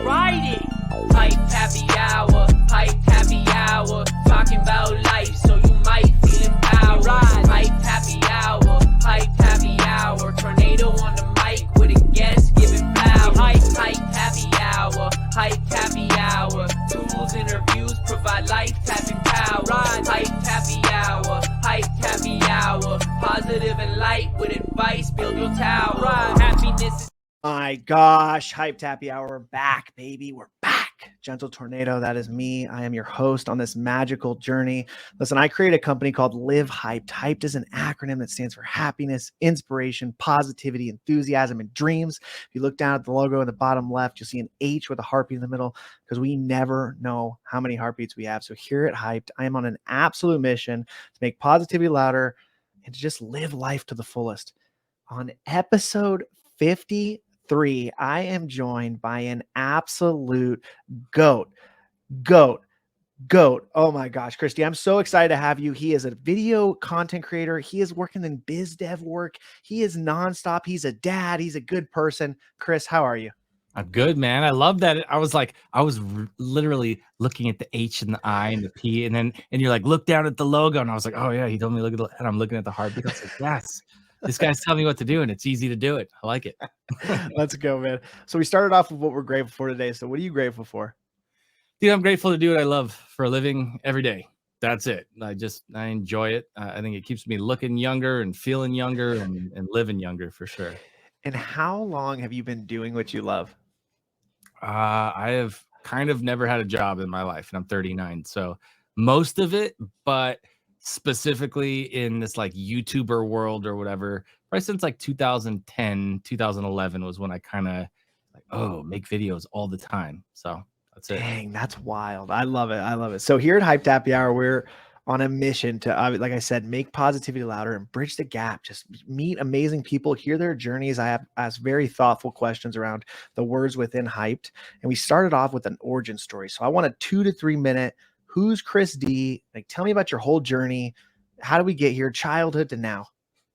Riding. Hype happy hour, talking about life, so you might feel empowered. Hype happy hour, tornado on the mic with a guest giving power. Hype happy hour, tools and reviews provide life tapping power. Hype happy hour, positive and light with advice, build your tower. Happiness is My gosh, Hyped Happy Hour, we're back, baby. We're back. Gentle Tornado, that is me. I am your host on this magical journey. Listen, I created a company called Live Hyped. Hyped is an acronym that stands for happiness, inspiration, positivity, enthusiasm, and dreams. If you look down at the logo in the bottom left, you'll see an H with a heartbeat in the middle because we never know how many heartbeats we have. So here at Hyped, I am on an absolute mission to make positivity louder and to just live life to the fullest. On episode 53, I am joined by an absolute goat. Oh my gosh, Christy, I'm so excited to have you. He is a video content creator. He is working in biz dev work. He is nonstop. He's a dad. He's a good person. Chris, how are you? I'm good, man. I love that. I was literally looking at the H and the I and the P, and you're like, look down at the logo, and I was like, oh yeah, he told me to look at the, and I'm looking at the heartbeat. I was like, yes, this guy's telling me what to do, and it's easy to do it. I like it. Let's go, man. So we started off with what we're grateful for today. So what are you grateful for? Dude, I'm grateful to do what I love for a living every day. That's it. I enjoy it. I think it keeps me looking younger and feeling younger and living younger for sure. And how long have you been doing what you love? I have kind of never had a job in my life, and I'm 39. So most of it, but specifically in this like YouTuber world or whatever, right since like 2010, 2011 was when I kind of like, make videos all the time. So that's it. Dang, that's wild. I love it. So here at Hyped Happy Hour, we're on a mission to, like I said, make positivity louder and bridge the gap. Just meet amazing people, hear their journeys. I have asked very thoughtful questions around the words within Hyped. And we started off with an origin story. So I want a 2 to 3 minute, who's Chris D? Like, tell me about your whole journey. How did we get here? Childhood to now.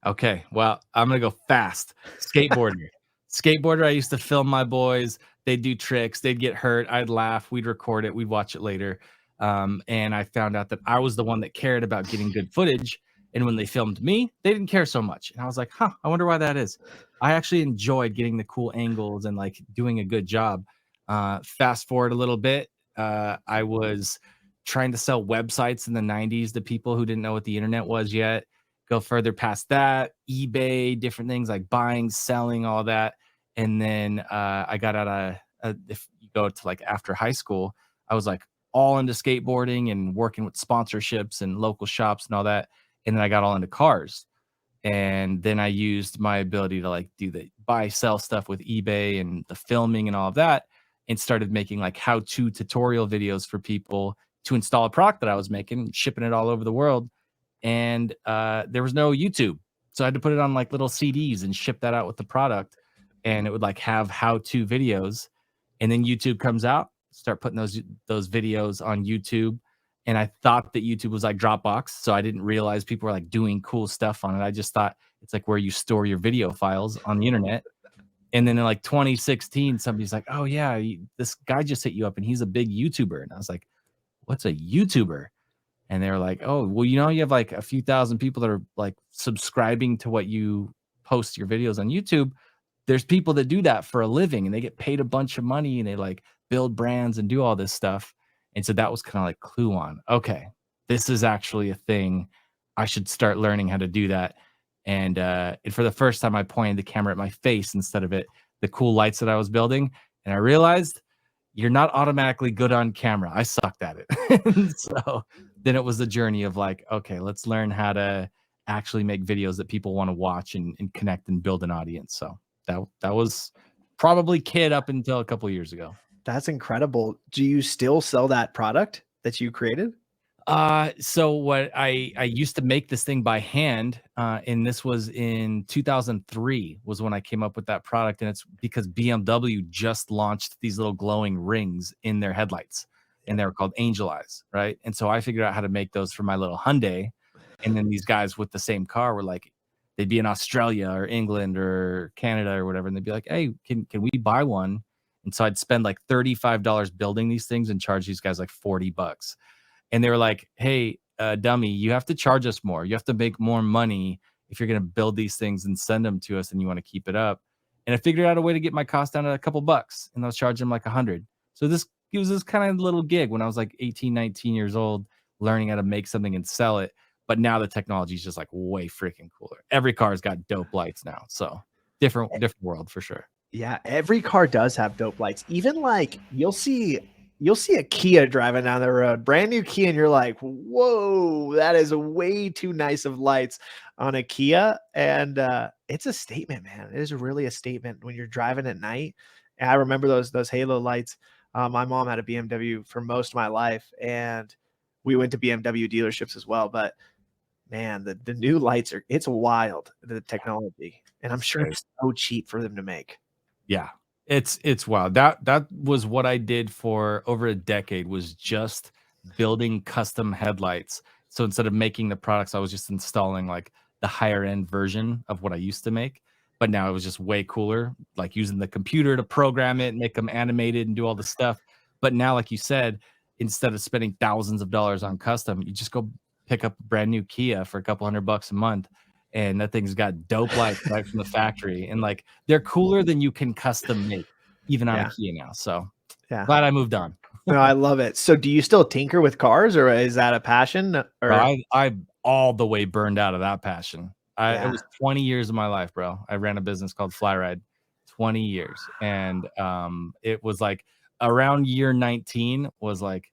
Okay. Well, I'm going to go fast. Skateboarder. I used to film my boys. They'd do tricks. They'd get hurt. I'd laugh. We'd record it. We'd watch it later. And I found out that I was the one that cared about getting good footage. And when they filmed me, they didn't care so much. And I was like, I wonder why that is. I actually enjoyed getting the cool angles and like doing a good job. Fast forward a little bit. I was trying to sell websites in the 90s to people who didn't know what the internet was yet. Go further past that, eBay, different things like buying, selling, all that. And then I got out of, if you go to like after high school, I was like all into skateboarding and working with sponsorships and local shops and all that. And then I got all into cars. And then I used my ability to like do the buy, sell stuff with eBay and the filming and all of that, and started making like how-to tutorial videos for people to install a product that I was making, shipping it all over the world. And there was no YouTube. So I had to put it on like little CDs and ship that out with the product. And it would like have how-to videos. And then YouTube comes out, start putting those videos on YouTube. And I thought that YouTube was like Dropbox. So I didn't realize people were like doing cool stuff on it. I just thought it's like where you store your video files on the internet. And then in like 2016, somebody's like, oh yeah, this guy just hit you up and he's a big YouTuber. And I was like, what's a YouTuber? And they were like, oh, well, you have like a few thousand people that are like subscribing to what you post your videos on YouTube. There's people that do that for a living and they get paid a bunch of money and they like build brands and do all this stuff. And so that was kind of like clue on, okay, this is actually a thing. I should start learning how to do that. And for the first time, I pointed the camera at my face instead of the cool lights that I was building. And I realized you're not automatically good on camera. I sucked at it. So then it was the journey of like, okay, let's learn how to actually make videos that people want to watch and connect and build an audience. So that was probably kid up until a couple of years ago. That's incredible. Do you still sell that product that you created? So what I used to make this thing by hand, and this was in 2003 was when I came up with that product. And it's because BMW just launched these little glowing rings in their headlights and they were called Angel Eyes. Right. And so I figured out how to make those for my little Hyundai. And then these guys with the same car were like, they'd be in Australia or England or Canada or whatever. And they'd be like, hey, can we buy one And so I'd spend like $35 building these things and charge these guys like $40. And they were like, hey, dummy, you have to charge us more. You have to make more money if you're going to build these things and send them to us and you want to keep it up. And I figured out a way to get my cost down to a couple bucks, and I was charging them like 100. So it was this kind of little gig when I was like 18, 19 years old, learning how to make something and sell it. But now the technology is just like way freaking cooler. Every car's got dope lights now. So different world for sure. Yeah, every car does have dope lights. Even like you'll see a Kia driving down the road, brand new Kia, and you're like, whoa, that is way too nice of lights on a Kia. And it's a statement, man. It is really a statement when you're driving at night. And I remember those halo lights. My mom had a BMW for most of my life, and we went to BMW dealerships as well. But man, the new lights it's wild, the technology. And I'm sure it's so cheap for them to make. Yeah, it's wild. That was what I did for over a decade, was just building custom headlights. So instead of making the products, I was just installing like the higher end version of what I used to make. But now it was just way cooler, like using the computer to program it, make them animated and do all the stuff. But now, like you said, instead of spending thousands of dollars on custom, you just go pick up a brand new Kia for a couple $100 a month. And that thing's got dope lights right from the factory. And like, they're cooler than you can custom make, even on a Kia now. So yeah, glad I moved on. No, I love it. So do you still tinker with cars, or is that a passion? Or Bro, I all the way burned out of that passion. It was 20 years of my life, bro. I ran a business called Flyride, 20 years. And it was like around year 19 was like,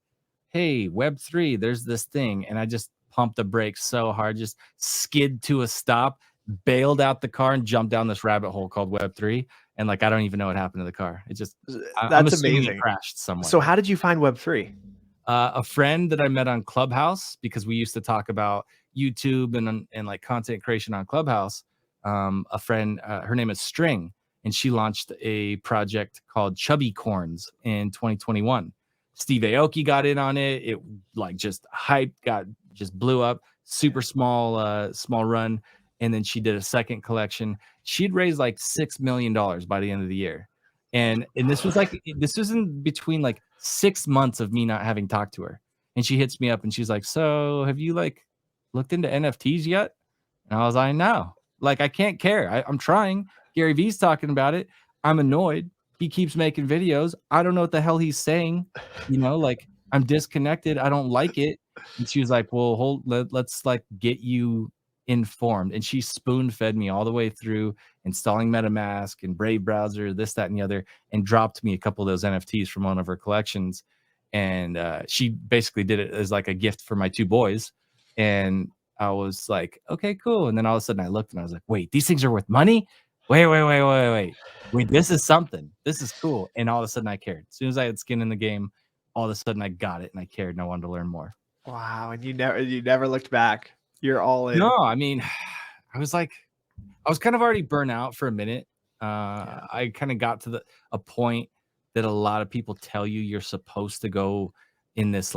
hey, Web3, there's this thing. And I just pumped the brakes so hard, just skid to a stop, bailed out the car, and jumped down this rabbit hole called Web3. And like, I don't even know what happened to the car. It just, I'm assuming amazing. It crashed somewhere. So how did you find Web3? A friend that I met on Clubhouse, because we used to talk about YouTube and like content creation on Clubhouse. A friend, her name is String, and she launched a project called Chubby Corns in 2021. Steve Aoki got in on it. It like just hyped, just blew up. Super small run. And then she did a second collection. She'd raised like $6 million by the end of the year. And this was in between like 6 months of me not having talked to her. And she hits me up and she's like, so have you like looked into NFTs yet? And I was like, no, like, I can't care. I'm trying. Gary Vee's talking about it. I'm annoyed. He keeps making videos. I don't know what the hell he's saying. You know, like, I'm disconnected. I don't like it. And she was like, well, let's like get you informed. And she spoon fed me all the way through installing MetaMask and Brave browser, this, that, and the other, and dropped me a couple of those NFTs from one of her collections. And she basically did it as like a gift for my two boys. And I was like, okay, cool. And then all of a sudden I looked and I was like, wait, these things are worth money? Wait, this is something. This is cool. And all of a sudden I cared. As soon as I had skin in the game, all of a sudden I got it and I cared and I wanted to learn more. Wow. And you never looked back. You're all in. No, I mean, I was kind of already burnt out for a minute. I kind of got to a point that a lot of people tell you you're supposed to go in this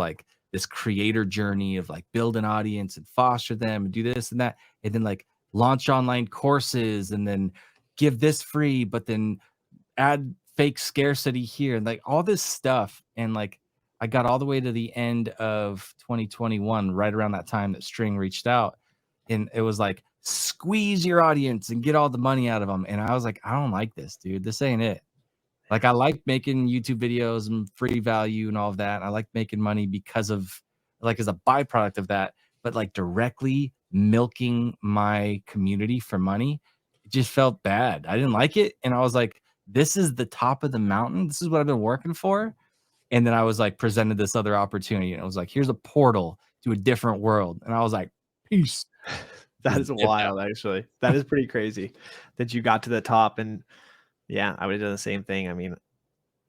creator journey of like build an audience and foster them and do this and that, and then like launch online courses and then give this free, but then add fake scarcity here and like all this stuff. And like, I got all the way to the end of 2021, right around that time that String reached out, and it was like, squeeze your audience and get all the money out of them. And I was like, I don't like this, dude. This ain't it. Like, I like making YouTube videos and free value and all of that. I like making money because of like as a byproduct of that, but like directly milking my community for money, it just felt bad. I didn't like it. And I was like, this is the top of the mountain. This is what I've been working for. And then I was like presented this other opportunity, and it was like, here's a portal to a different world. And I was like, peace. That is wild, actually. That is pretty crazy that you got to the top. And yeah, I would have done the same thing. I mean,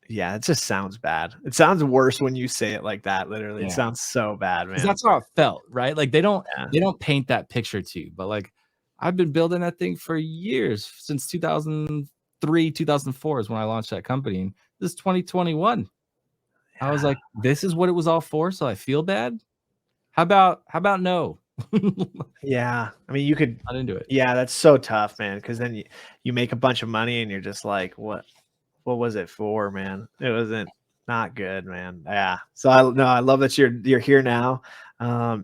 yeah, it just sounds bad. It sounds worse when you say it like that. Literally, it sounds so bad, man. That's how it felt, right? Like they don't paint that picture to you, but like I've been building that thing for years, since 2003, 2004 is when I launched that company. And this is 2021. I was like, this is what it was all for. So I feel bad. How about no? Yeah. I mean, you could not into it. Yeah, that's so tough, man. Cause then you make a bunch of money and you're just like, what what was it for, man? It wasn't not good, man. Yeah. So I love that you're here now.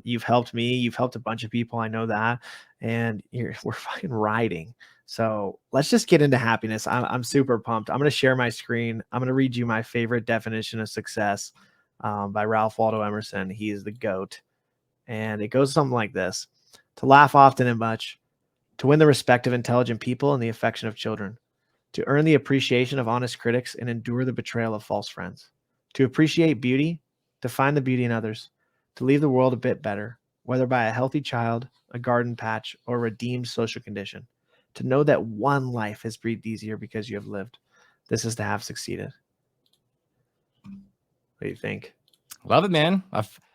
You've helped me, you've helped a bunch of people. I know that. And we're fucking riding. So let's just get into happiness. I'm super pumped. I'm going to share my screen. I'm going to read you my favorite definition of success by Ralph Waldo Emerson. He is the GOAT. And it goes something like this: to laugh often and much, to win the respect of intelligent people and the affection of children, to earn the appreciation of honest critics and endure the betrayal of false friends, to appreciate beauty, to find the beauty in others, to leave the world a bit better, whether by a healthy child, a garden patch, or a redeemed social condition, to know that one life has breathed easier because you have lived. This is to have succeeded. What do you think? Love it, man.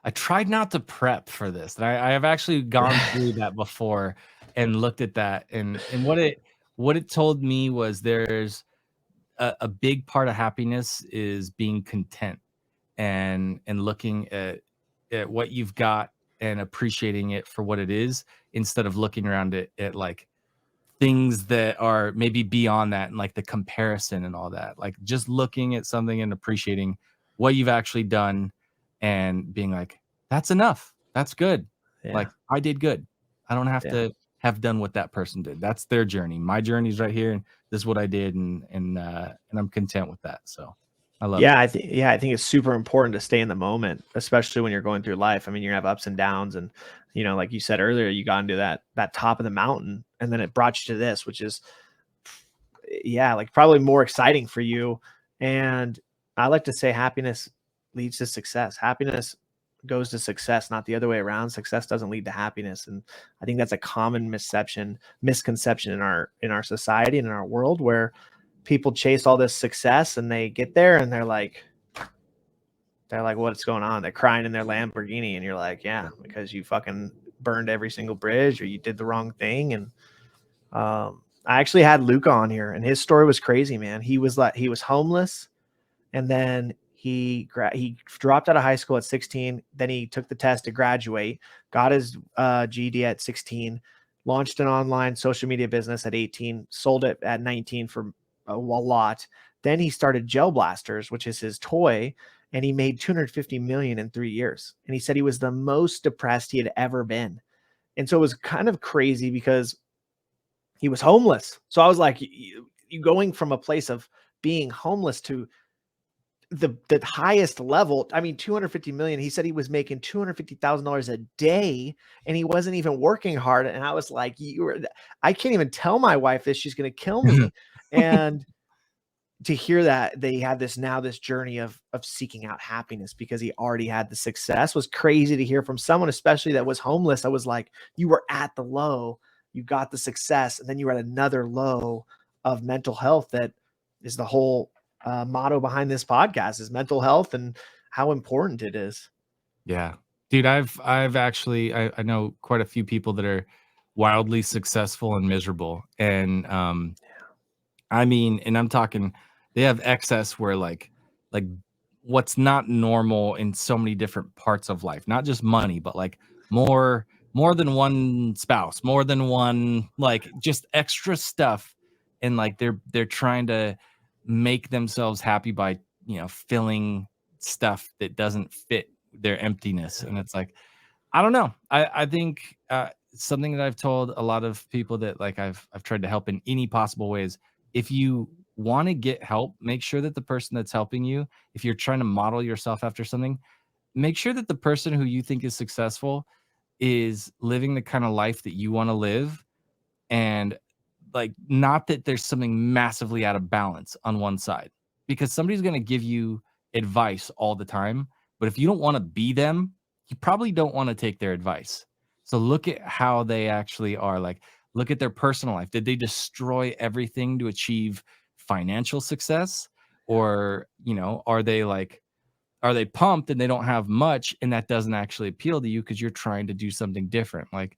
I tried not to prep for this. And I have actually gone through that before and looked at that. And what it told me was there's a big part of happiness is being content and looking at what you've got and appreciating it for what it is, instead of looking around it at like things that are maybe beyond that and like the comparison and all that. Like just looking at something and appreciating what you've actually done and being like, that's enough. That's good. Yeah. Like I did good. I don't have to have done what that person did. That's their journey. My journey's right here, and this is what I did, and I'm content with that. So I love it. I think it's super important to stay in the moment, especially when you're going through life. I mean, you're gonna have ups and downs, and like you said earlier, you got into that top of the mountain, and then it brought you to this, which is like probably more exciting for you. And I like to say happiness leads to success. Happiness goes to success, not the other way around. Success doesn't lead to happiness. And I think that's a common misconception in our society and in our world, where people chase all this success and they get there and they're like, what's going on? They're crying in their Lamborghini, and you're like, yeah, because you fucking burned every single bridge, or you did the wrong thing. And I actually had Luca on here, and his story was crazy, man. He was homeless, and then he dropped out of high school at 16. Then he took the test to graduate, got his GED at 16, launched an online social media business at 18, sold it at 19 for a lot. Then he started Gel Blasters, which is his toy, and he made $250 million in 3 years. And he said he was the most depressed he had ever been. And so it was kind of crazy because he was homeless. So I was like, you going from a place of being homeless to the highest level. I mean, 250 million. He said he was making $250,000 a day, and he wasn't even working hard. And I was like, I can't even tell my wife this. She's going to kill me. And to hear that they had this journey of seeking out happiness because he already had the success was crazy to hear from someone, especially that was homeless. I was like, you were at the low, you got the success, and then you were at another low of mental health. That is the whole motto behind this podcast, is mental health and how important it is. Yeah, dude, I've actually, I know quite a few people that are wildly successful and miserable. And I mean, and I'm talking, they have excess where like what's not normal in so many different parts of life, not just money, but like more than one spouse, more than one, like just extra stuff. And like they're trying to make themselves happy by, filling stuff that doesn't fit their emptiness. And it's like, I don't know. I think something that I've told a lot of people that like I've tried to help in any possible ways. If you want to get help, make sure that the person that's helping you, if you're trying to model yourself after something, make sure that the person who you think is successful is living the kind of life that you want to live. And like, not that there's something massively out of balance on one side, because somebody's going to give you advice all the time. But if you don't want to be them, you probably don't want to take their advice. So look at how they actually are. Like, look at their personal life. Did they destroy everything to achieve financial success? Or, are they pumped and they don't have much, and that doesn't actually appeal to you because you're trying to do something different? Like,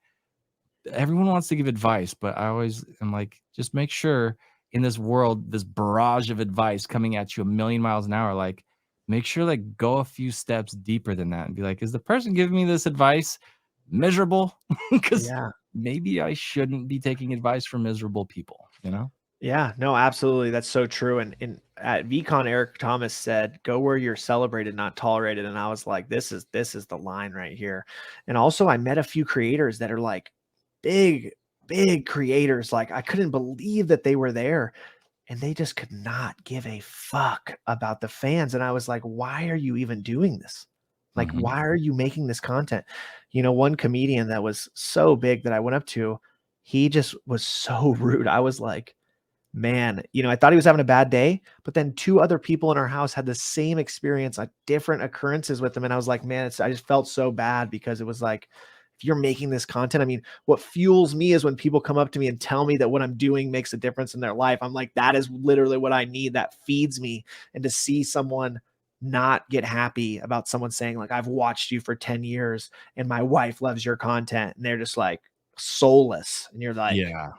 everyone wants to give advice, but I always am like, just make sure in this world, this barrage of advice coming at you a million miles an hour, like, make sure, like, go a few steps deeper than that and be like, is the person giving me this advice miserable? Because maybe I shouldn't be taking advice from miserable people, Yeah, no, absolutely. That's so true. And at VCon, Eric Thomas said, "Go where you're celebrated, not tolerated." And I was like, this is the line right here. And also, I met a few creators that are like big, big creators. Like I couldn't believe that they were there, and they just could not give a fuck about the fans. And I was like, why are you even doing this? Like, Mhm. why are you making this content? One comedian that was so big that I went up to, he just was so rude. I was like, man, I thought he was having a bad day, but then two other people in our house had the same experience, like different occurrences with him. And I was like, man, I just felt so bad because it was like, if you're making this content, I mean, what fuels me is when people come up to me and tell me that what I'm doing makes a difference in their life. I'm like, that is literally what I need. That feeds me. And to see someone not get happy about someone saying, like, I've watched you for 10 years and my wife loves your content, and they're just like soulless. And you're like, Yeah.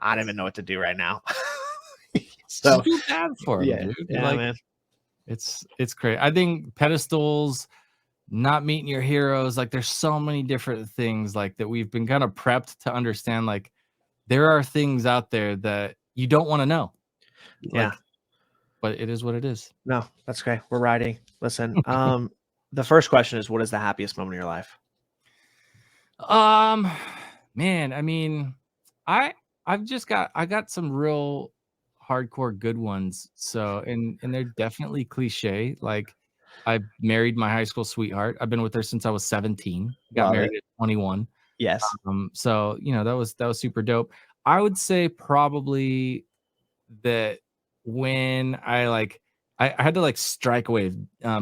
I don't even know what to do right now. Just So feel bad for him, yeah, dude. yeah, Like man. it's crazy. I think pedestals, not meeting your heroes, like there's so many different things like that we've been kind of prepped to understand. Like there are things out there that you don't want to know. Yeah. Like, but it is what it is. No, that's okay. We're riding. Listen, the first question is, what is the happiest moment of your life? Um, man, I mean, I I got some real hardcore good ones. So and they're definitely cliche. Like I married my high school sweetheart. I've been with her since I was 17. Got Love it. married at 21. Yes. So that was super dope. I would say probably that when I had to like strike a wave.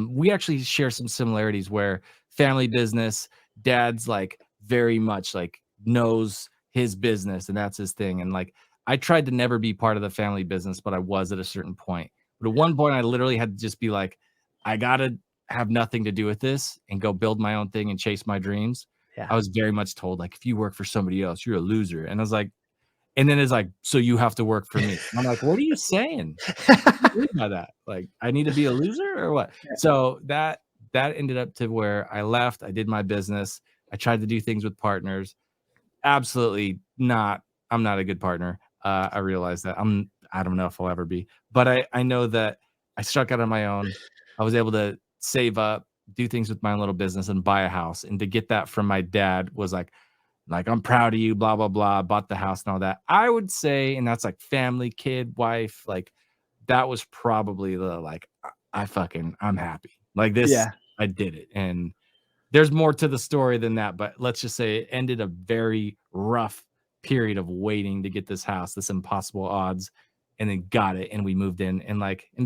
We actually share some similarities where family business, dad's like very much like knows his business and that's his thing. And like I tried to never be part of the family business, but I was at a certain point. But at one point I literally had to just be like, I gotta have nothing to do with this and go build my own thing and chase my dreams. Yeah. I was very much told like if you work for somebody else, you're a loser. And I was like, and then it's like, "So you have to work for me." I'm like, "What are you saying? What do you mean by that? Like, I need to be a loser or what?" So that ended up to where I left, I did my business, I tried to do things with partners. Absolutely not. I'm not a good partner. I realized that. I don't know if I'll ever be, but I know that I struck out on my own. I was able to save up, do things with my own little business, and buy a house, and to get that from my dad was like, "I'm proud of you, blah, blah, blah," bought the house and all that. I would say, and that's like family, kid, wife, like that was probably the like, I'm happy. Like this, Yeah. I did it. And there's more to the story than that, but let's just say it ended a very rough period of waiting to get this house, this impossible odds, and then got it. And we moved in and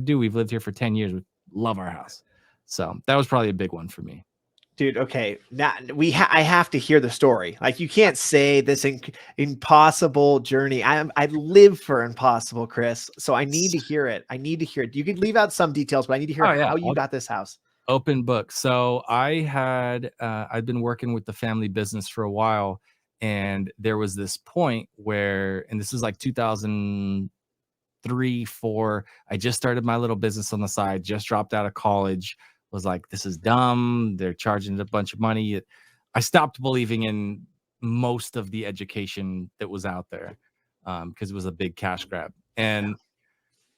dude, we've lived here for 10 years. We love our house. So that was probably a big one for me. Dude, okay. Now I have to hear the story. Like you can't say this impossible journey. I live for impossible, Chris. So I need to hear it. I need to hear it. You could leave out some details, but I need to hear Oh yeah. how you got this house. Open book. So I'd been working with the family business for a while, and there was this point where, and this is like 2003, 4. I just started my little business on the side, just dropped out of college, was like, this is dumb. They're charging a bunch of money. I stopped believing in most of the education that was out there because it was a big cash grab. And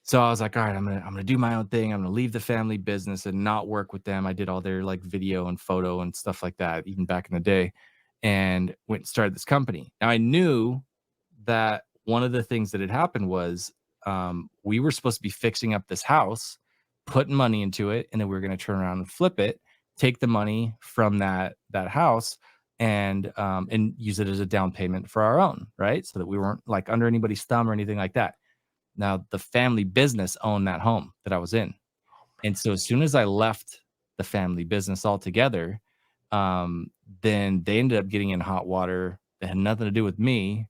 so I was like, all right, I'm gonna do my own thing. I'm gonna leave the family business and not work with them. I did all their like video and photo and stuff like that, even back in the day, and went and started this company. Now I knew that one of the things that had happened was we were supposed to be fixing up this house, putting money into it, and then we were gonna turn around and flip it, take the money from that house and use it as a down payment for our own, right? So that we weren't like under anybody's thumb or anything like that. Now, the family business owned that home that I was in. And so as soon as I left the family business altogether, then they ended up getting in hot water that had nothing to do with me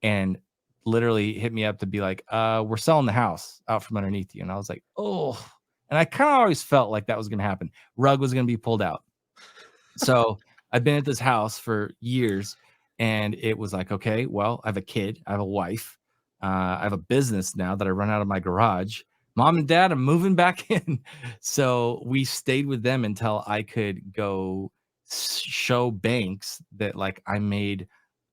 and literally hit me up to be like, we're selling the house out from underneath you. And I was like, oh, and I kind of always felt like that was going to happen. Rug was going to be pulled out. So I've been at this house for years, and it was like, okay, well, I have a kid, I have a wife, I have a business now that I run out of my garage. Mom and dad, I'm moving back in. So we stayed with them until I could go show banks that I made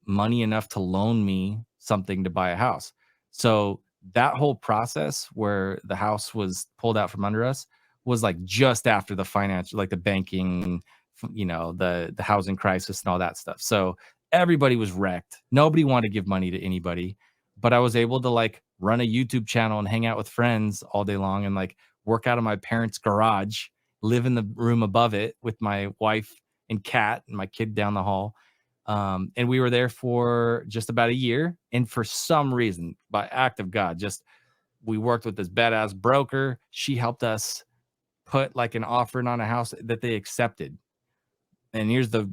money enough to loan me something to buy a house. So that whole process where the house was pulled out from under us was like just after the financial, like the banking, the housing crisis and all that stuff. So everybody was wrecked. Nobody wanted to give money to anybody, but I was able to like run a YouTube channel and hang out with friends all day long and like work out of my parents' garage, live in the room above it with my wife and cat and my kid down the hall. And we were there for just about a year. And for some reason, by act of God, we worked with this badass broker. She helped us put like an offering on a house that they accepted. And here's the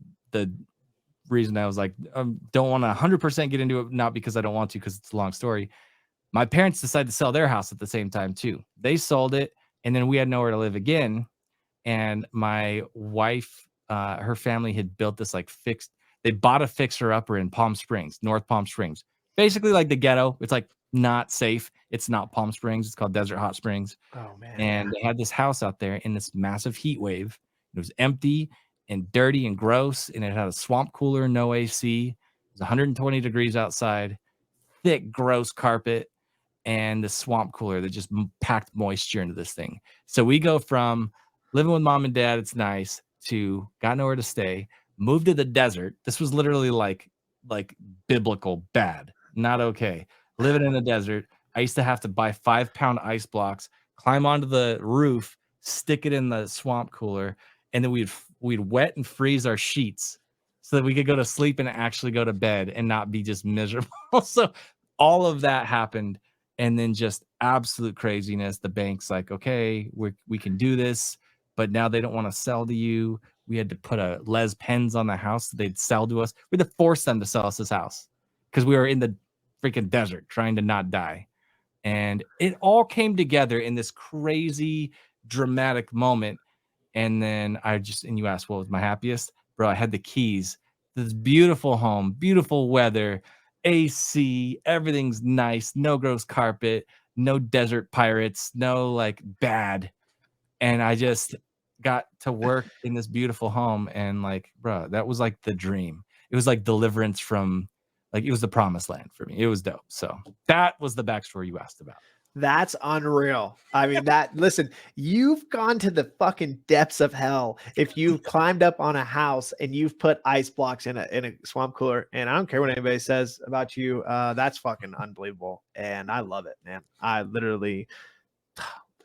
reason I was like, don't want to 100% get into it, not because I don't want to, because it's a long story. My parents decided to sell their house at the same time too. They sold it, and then we had nowhere to live again. And my wife, her family had built this like they bought a fixer-upper in Palm Springs, North Palm Springs. Basically like the ghetto. It's like not safe. It's not Palm Springs. It's called Desert Hot Springs. Oh man. And they had this house out there in this massive heat wave. It was empty and dirty and gross, and it had a swamp cooler, no AC. It was 120 degrees outside, thick, gross carpet, and the swamp cooler that just packed moisture into this thing. So we go from living with mom and dad, it's nice, to got nowhere to stay, moved to the desert. This was literally like biblical bad, not okay. Living in the desert. I used to have to buy 5-pound ice blocks, climb onto the roof, stick it in the swamp cooler, and then we'd wet and freeze our sheets so that we could go to sleep and actually go to bed and not be just miserable. So all of that happened. And then just absolute craziness. The bank's like, okay, we can do this, but now they don't want to sell to you. We had to put a Les Pens on the house that they'd sell to us. We had to force them to sell us this house because we were in the freaking desert trying to not die. And it all came together in this crazy, dramatic moment. And then and you asked what was my happiest? Bro, I had the keys. This beautiful home, beautiful weather, AC, everything's nice, no gross carpet, no desert pirates, no like bad. And I just got to work in this beautiful home. And like, bro, that was like the dream. It was like deliverance from, like, it was the promised land for me. It was dope. So that was the backstory you asked about. That's unreal. I mean, listen, you've gone to the fucking depths of hell if you've climbed up on a house and you've put ice blocks in a swamp cooler. And I don't care what anybody says about you. That's fucking unbelievable. And I love it, man. I literally, the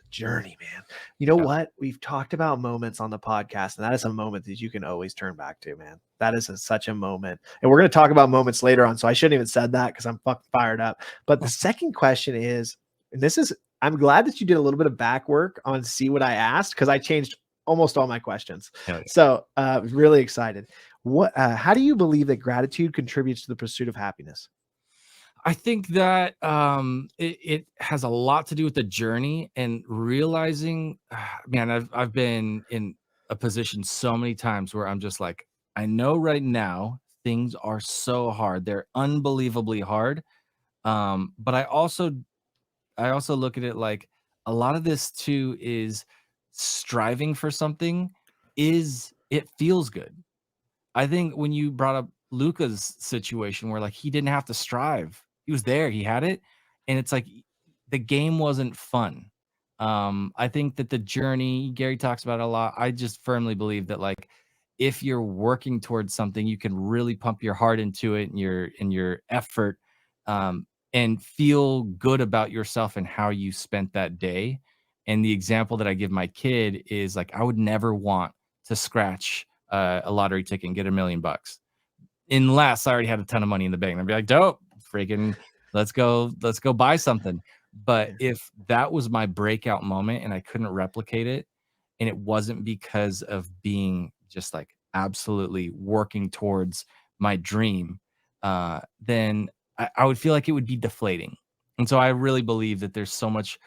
journey, man. You know what? We've talked about moments on the podcast, and that is a moment that you can always turn back to, man. That is such a moment. And we're going to talk about moments later on. So I shouldn't even said that because I'm fucking fired up. But the second question is, and I'm glad that you did a little bit of back work on see what I asked, because I changed almost all my questions. Yeah. So really excited. How do you believe that gratitude contributes to the pursuit of happiness? I think that it has a lot to do with the journey and realizing, man, I've been in a position so many times where I'm just like, I know right now things are so hard. They're unbelievably hard. But I also look at it like a lot of this too is striving for something it feels good. I think when you brought up Luca's situation where like he didn't have to strive, he was there, he had it, and it's like the game wasn't fun. I think that the journey, Gary talks about it a lot. I just firmly believe that like if you're working towards something, you can really pump your heart into it and your effort. And feel good about yourself and how you spent that day. And the example that I give my kid is like, I would never want to scratch a lottery ticket and get $1 million unless I already had a ton of money in the bank. I'd be like, dope, freaking, let's go buy something. But if that was my breakout moment and I couldn't replicate it, and it wasn't because of being just like absolutely working towards my dream, then I would feel like it would be deflating. And so I really believe that there's so much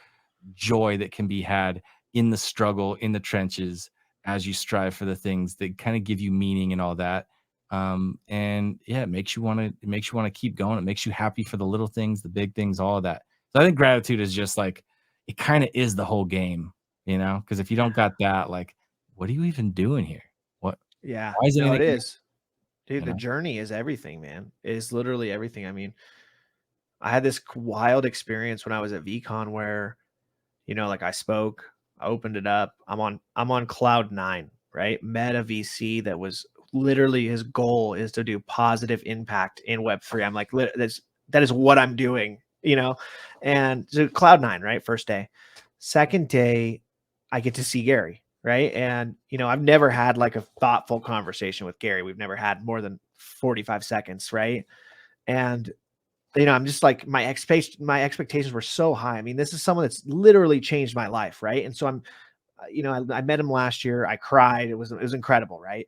joy that can be had in the struggle, in the trenches, as you strive for the things that kind of give you meaning and all that. And yeah, it makes you want to keep going. It makes you happy for the little things, the big things, all of that. So I think gratitude is just like, it kind of is the whole game, because if you don't got that, like, what are you even doing here? What? Yeah, why is it anything? is. Dude, the journey is everything, man. It is literally everything. I mean, I had this wild experience when I was at VCon where, you know, like I spoke, I opened it up. I'm on cloud 9, right? Met a VC that was literally his goal is to do positive impact in Web3. I'm like, that is what I'm doing, you know? And so cloud 9, right? First day. Second day, I get to see Gary, right? And, you know, I've never had like a thoughtful conversation with Gary. We've never had more than 45 seconds, right? And you know, I'm just like my expectations were so high. I mean, this is someone that's literally changed my life, right? And so you know, I met him last year. I cried. It was incredible, right?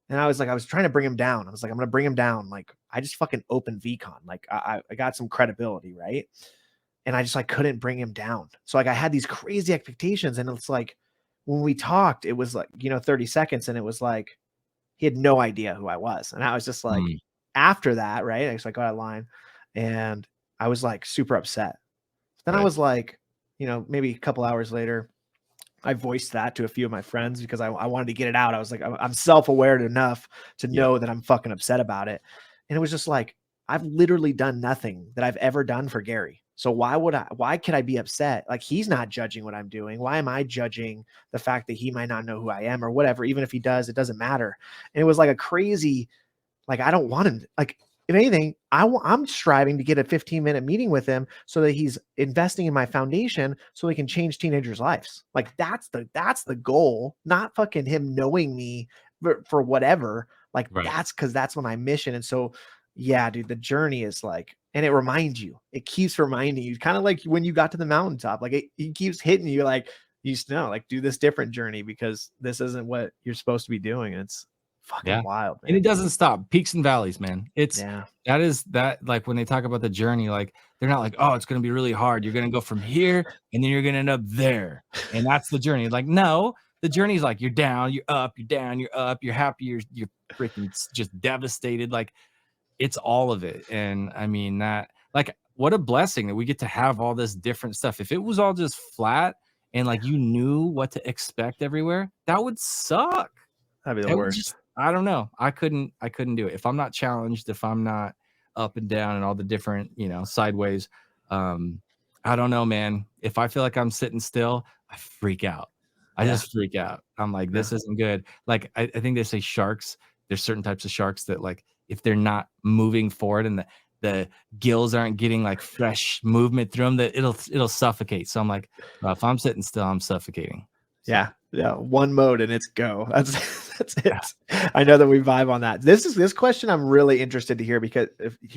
And I was trying to bring him down. I was like, I'm gonna bring him down. Like, I just fucking opened VCon. Like, I got some credibility, right? And I just like couldn't bring him down. So like I had these crazy expectations, and it's like when we talked, it was like, you know, 30 seconds, and it was like he had no idea who I was. And I was just like, after that, right? I just like got a line and I was like super upset. Then I was like, you know, maybe a couple hours later, I voiced that to a few of my friends because I wanted to get it out. I was like, I'm self-aware enough to know that I'm fucking upset about it. And it was just like, I've literally done nothing that I've ever done for Gary. So why could I be upset? Like, he's not judging what I'm doing. Why am I judging the fact that he might not know who I am or whatever? Even if he does, it doesn't matter. And it was like a crazy, like, I don't want him, like, if anything, I'm striving to get a 15-minute meeting with him so that he's investing in my foundation so he can change teenagers' lives. Like, that's the goal, not fucking him knowing me for whatever. Like, that's my mission. And so, yeah, dude, the journey is like, and it keeps reminding you, kind of like when you got to the mountaintop, like it keeps hitting you, like, you know, like, do this different journey because this isn't what you're supposed to be doing. It's fucking wild, man. And it doesn't stop. Peaks and valleys, man. That like when they talk about the journey, like they're not like, oh, it's gonna be really hard. You're gonna go from here and then you're gonna end up there. And that's the journey. Like, no, the journey is like you're down, you're up, you're down, you're up, you're happy, you're freaking just devastated. Like, it's all of it. And I mean, that, like, what a blessing that we get to have all this different stuff. If it was all just flat and like you knew what to expect everywhere, that would suck. That'd be the worst. I don't know. I couldn't do it. If I'm not challenged, if I'm not up and down and all the different, you know, sideways, I don't know, man. If I feel like I'm sitting still, I freak out. I just freak out. I'm like, this isn't good. Like, I think they say sharks, there's certain types of sharks that, like, if they're not moving forward and the gills aren't getting like fresh movement through them, that it'll suffocate. So I'm like, well, if I'm sitting still, I'm suffocating. Yeah. One mode and it's go. That's it. I know that we vibe on that. This question I'm really interested to hear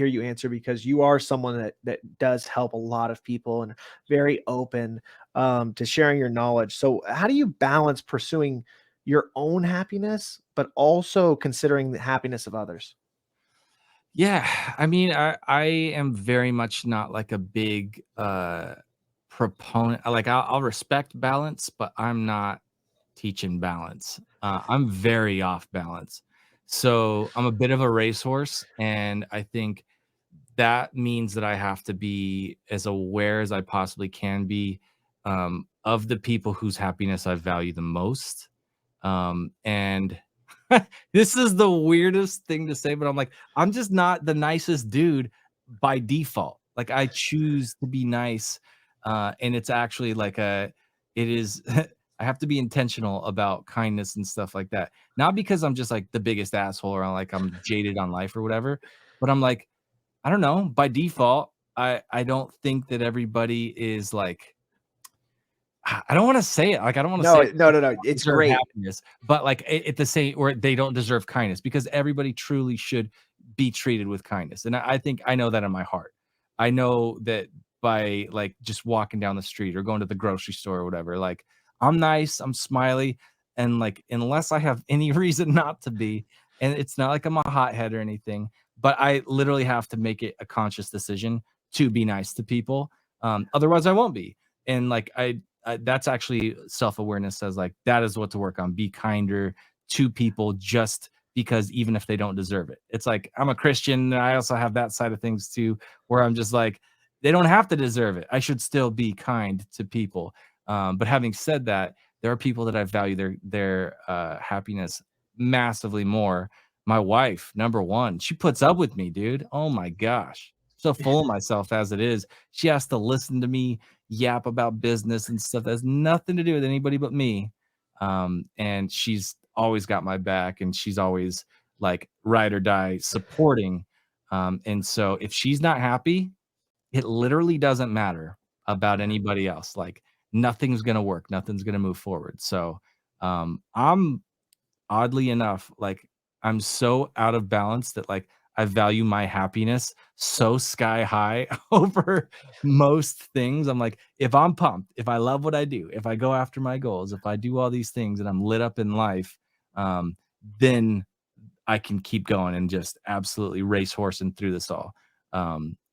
you answer, because you are someone that does help a lot of people and very open to sharing your knowledge. So how do you balance pursuing your own happiness, but also considering the happiness of others? Yeah, I mean, I am very much not like a big proponent. Like, I'll respect balance, but I'm not teaching balance. I'm very off balance. So I'm a bit of a racehorse, and I think that means that I have to be as aware as I possibly can be of the people whose happiness I value the most. And this is the weirdest thing to say, but I'm like, I'm just not the nicest dude by default. Like, I choose to be nice. And it's actually like it is, I have to be intentional about kindness and stuff like that. Not because I'm just like the biggest asshole or like I'm jaded on life or whatever, but I'm like, I don't know, by default, I don't think that everybody is like, I don't want to say it. Like, I don't want to say No. It's great. happiness, but like at the same, or they don't deserve kindness, because everybody truly should be treated with kindness. And I think I know that in my heart. I know that by like just walking down the street or going to the grocery store or whatever, like, I'm nice, I'm smiley, and like, unless I have any reason not to be, and it's not like I'm a hothead or anything, but I literally have to make it a conscious decision to be nice to people. Otherwise I won't be. And like, that's actually self-awareness says, like, that is what to work on. Be kinder to people, just because even if they don't deserve it. It's like, I'm a Christian, and I also have that side of things too, where I'm just like, they don't have to deserve it. I should still be kind to people. But having said that, there are people that I value their happiness massively more. My wife, number one, she puts up with me, dude. Oh my gosh. so full of myself as it is. She has to listen to me yap about business and stuff that has nothing to do with anybody but me. And she's always got my back, and she's always like ride or die supporting. And so if she's not happy, it literally doesn't matter about anybody else. Like nothing's gonna work, nothing's gonna move forward. So I'm oddly enough, like I'm so out of balance that like I value my happiness so sky high over most things. I'm like, if I'm pumped, if I love what I do, if I go after my goals, if I do all these things and I'm lit up in life, then I can keep going and just absolutely racehorsing through this all.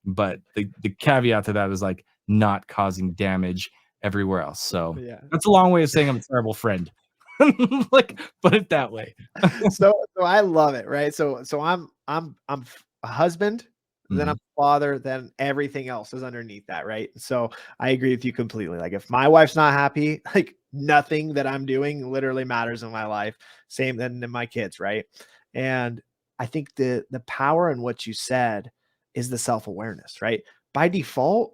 But the caveat to that is like not causing damage everywhere else. So Yeah. that's a long way of saying I'm a terrible friend. Like, put it that way. So I love it, right? So I'm a husband, then I'm a father, then everything else is underneath that, right? So I agree with you completely. Like if my wife's not happy, like nothing that I'm doing literally matters in my life. Same then in my kids, right? And I think the power in what you said is the self-awareness, right? By default,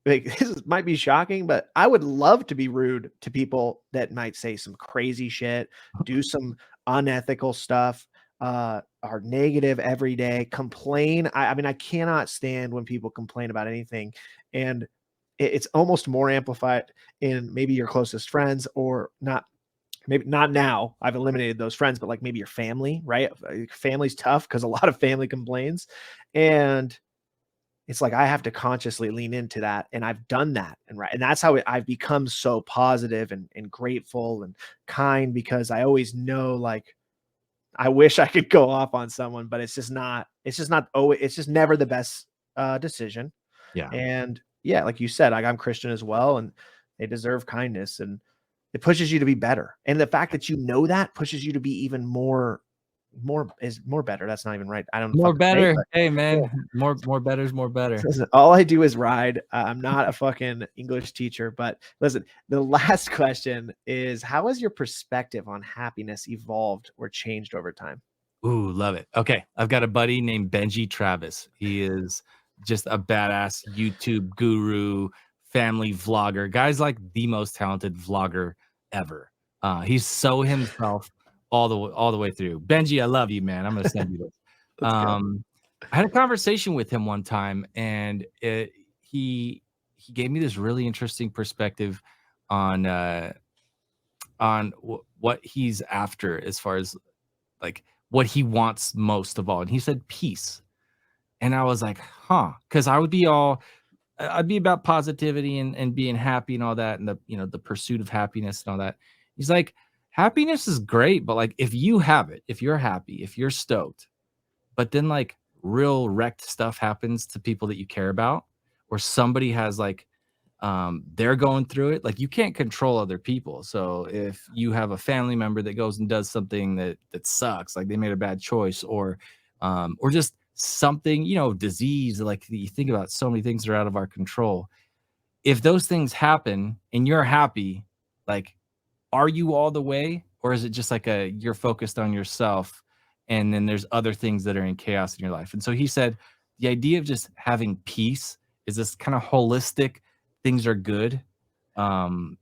like this might be shocking, but I would love to be rude to people that might say some crazy shit, do some unethical stuff, are negative every day, complain. I mean, I cannot stand when people complain about anything. And it's almost more amplified in maybe your closest friends or not. Maybe not now. I've eliminated those friends, but like maybe your family, right? Family's tough because a lot of family complains. And it's like I have to consciously lean into that, and I've done that, and right, and that's how I've become so positive and grateful and kind because I always know like I wish I could go off on someone, but it's just not. It's just not. Oh, it's just never the best decision. Yeah. And yeah, like you said, like I'm Christian as well, and they deserve kindness, and it pushes you to be better. And the fact that you know that pushes you to be even more better. That's not even right. I don't know More fucking say, better. but Hey yeah. man, more better's more better. Listen, all I do is ride. I'm not a fucking English teacher, but listen, the last question is how has your perspective on happiness evolved or changed over time? Ooh, love it. Okay, I've got a buddy named Benji Travis. He is just a badass YouTube guru, family vlogger. Guy's like the most talented vlogger ever. He's so himself all the way through. Benji, I love you, man. I'm gonna send you this. Let's go. I had a conversation with him one time, and he gave me this really interesting perspective on what he's after as far as like what he wants most of all. And he said peace. And I was like, huh, because I'd be about positivity and being happy and all that, and the pursuit of happiness and all that. He's like, happiness is great, but like if you have it, if you're happy, if you're stoked, but then like real wrecked stuff happens to people that you care about, or somebody has like they're going through it, like you can't control other people. So if you have a family member that goes and does something that sucks, like they made a bad choice, or just something, disease, like you think about so many things that are out of our control. If those things happen and you're happy, like are you all the way, or is it just like you're focused on yourself and then there's other things that are in chaos in your life? And so he said the idea of just having peace is this kind of holistic, things are good, and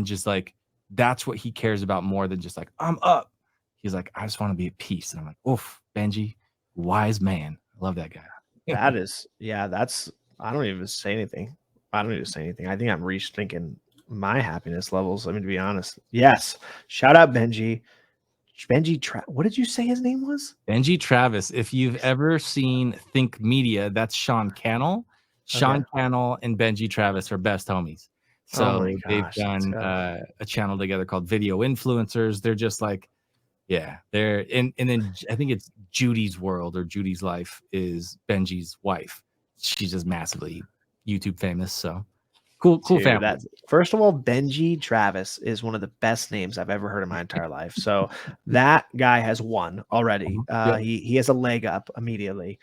just like that's what he cares about more than just like I'm up. He's like, I just want to be at peace. And I'm like, oof, Benji, wise man. I love that guy. That is, yeah, I don't even say anything. I don't even say anything. I think I'm rethinking my happiness levels. I mean, to be honest. Yes. Shout out Benji. What did you say his name was? Benji Travis. If you've ever seen Think Media, that's Sean Cannell. Sean Cannell and Benji Travis are best homies. So they've done a channel together called Video Influencers. They're just like, yeah, they're and then I think it's Judy's World or Judy's Life is Benji's wife. She's just massively YouTube famous. So cool family. First of all, Benji Travis is one of the best names I've ever heard in my entire life. So that guy has won already. He has a leg up immediately.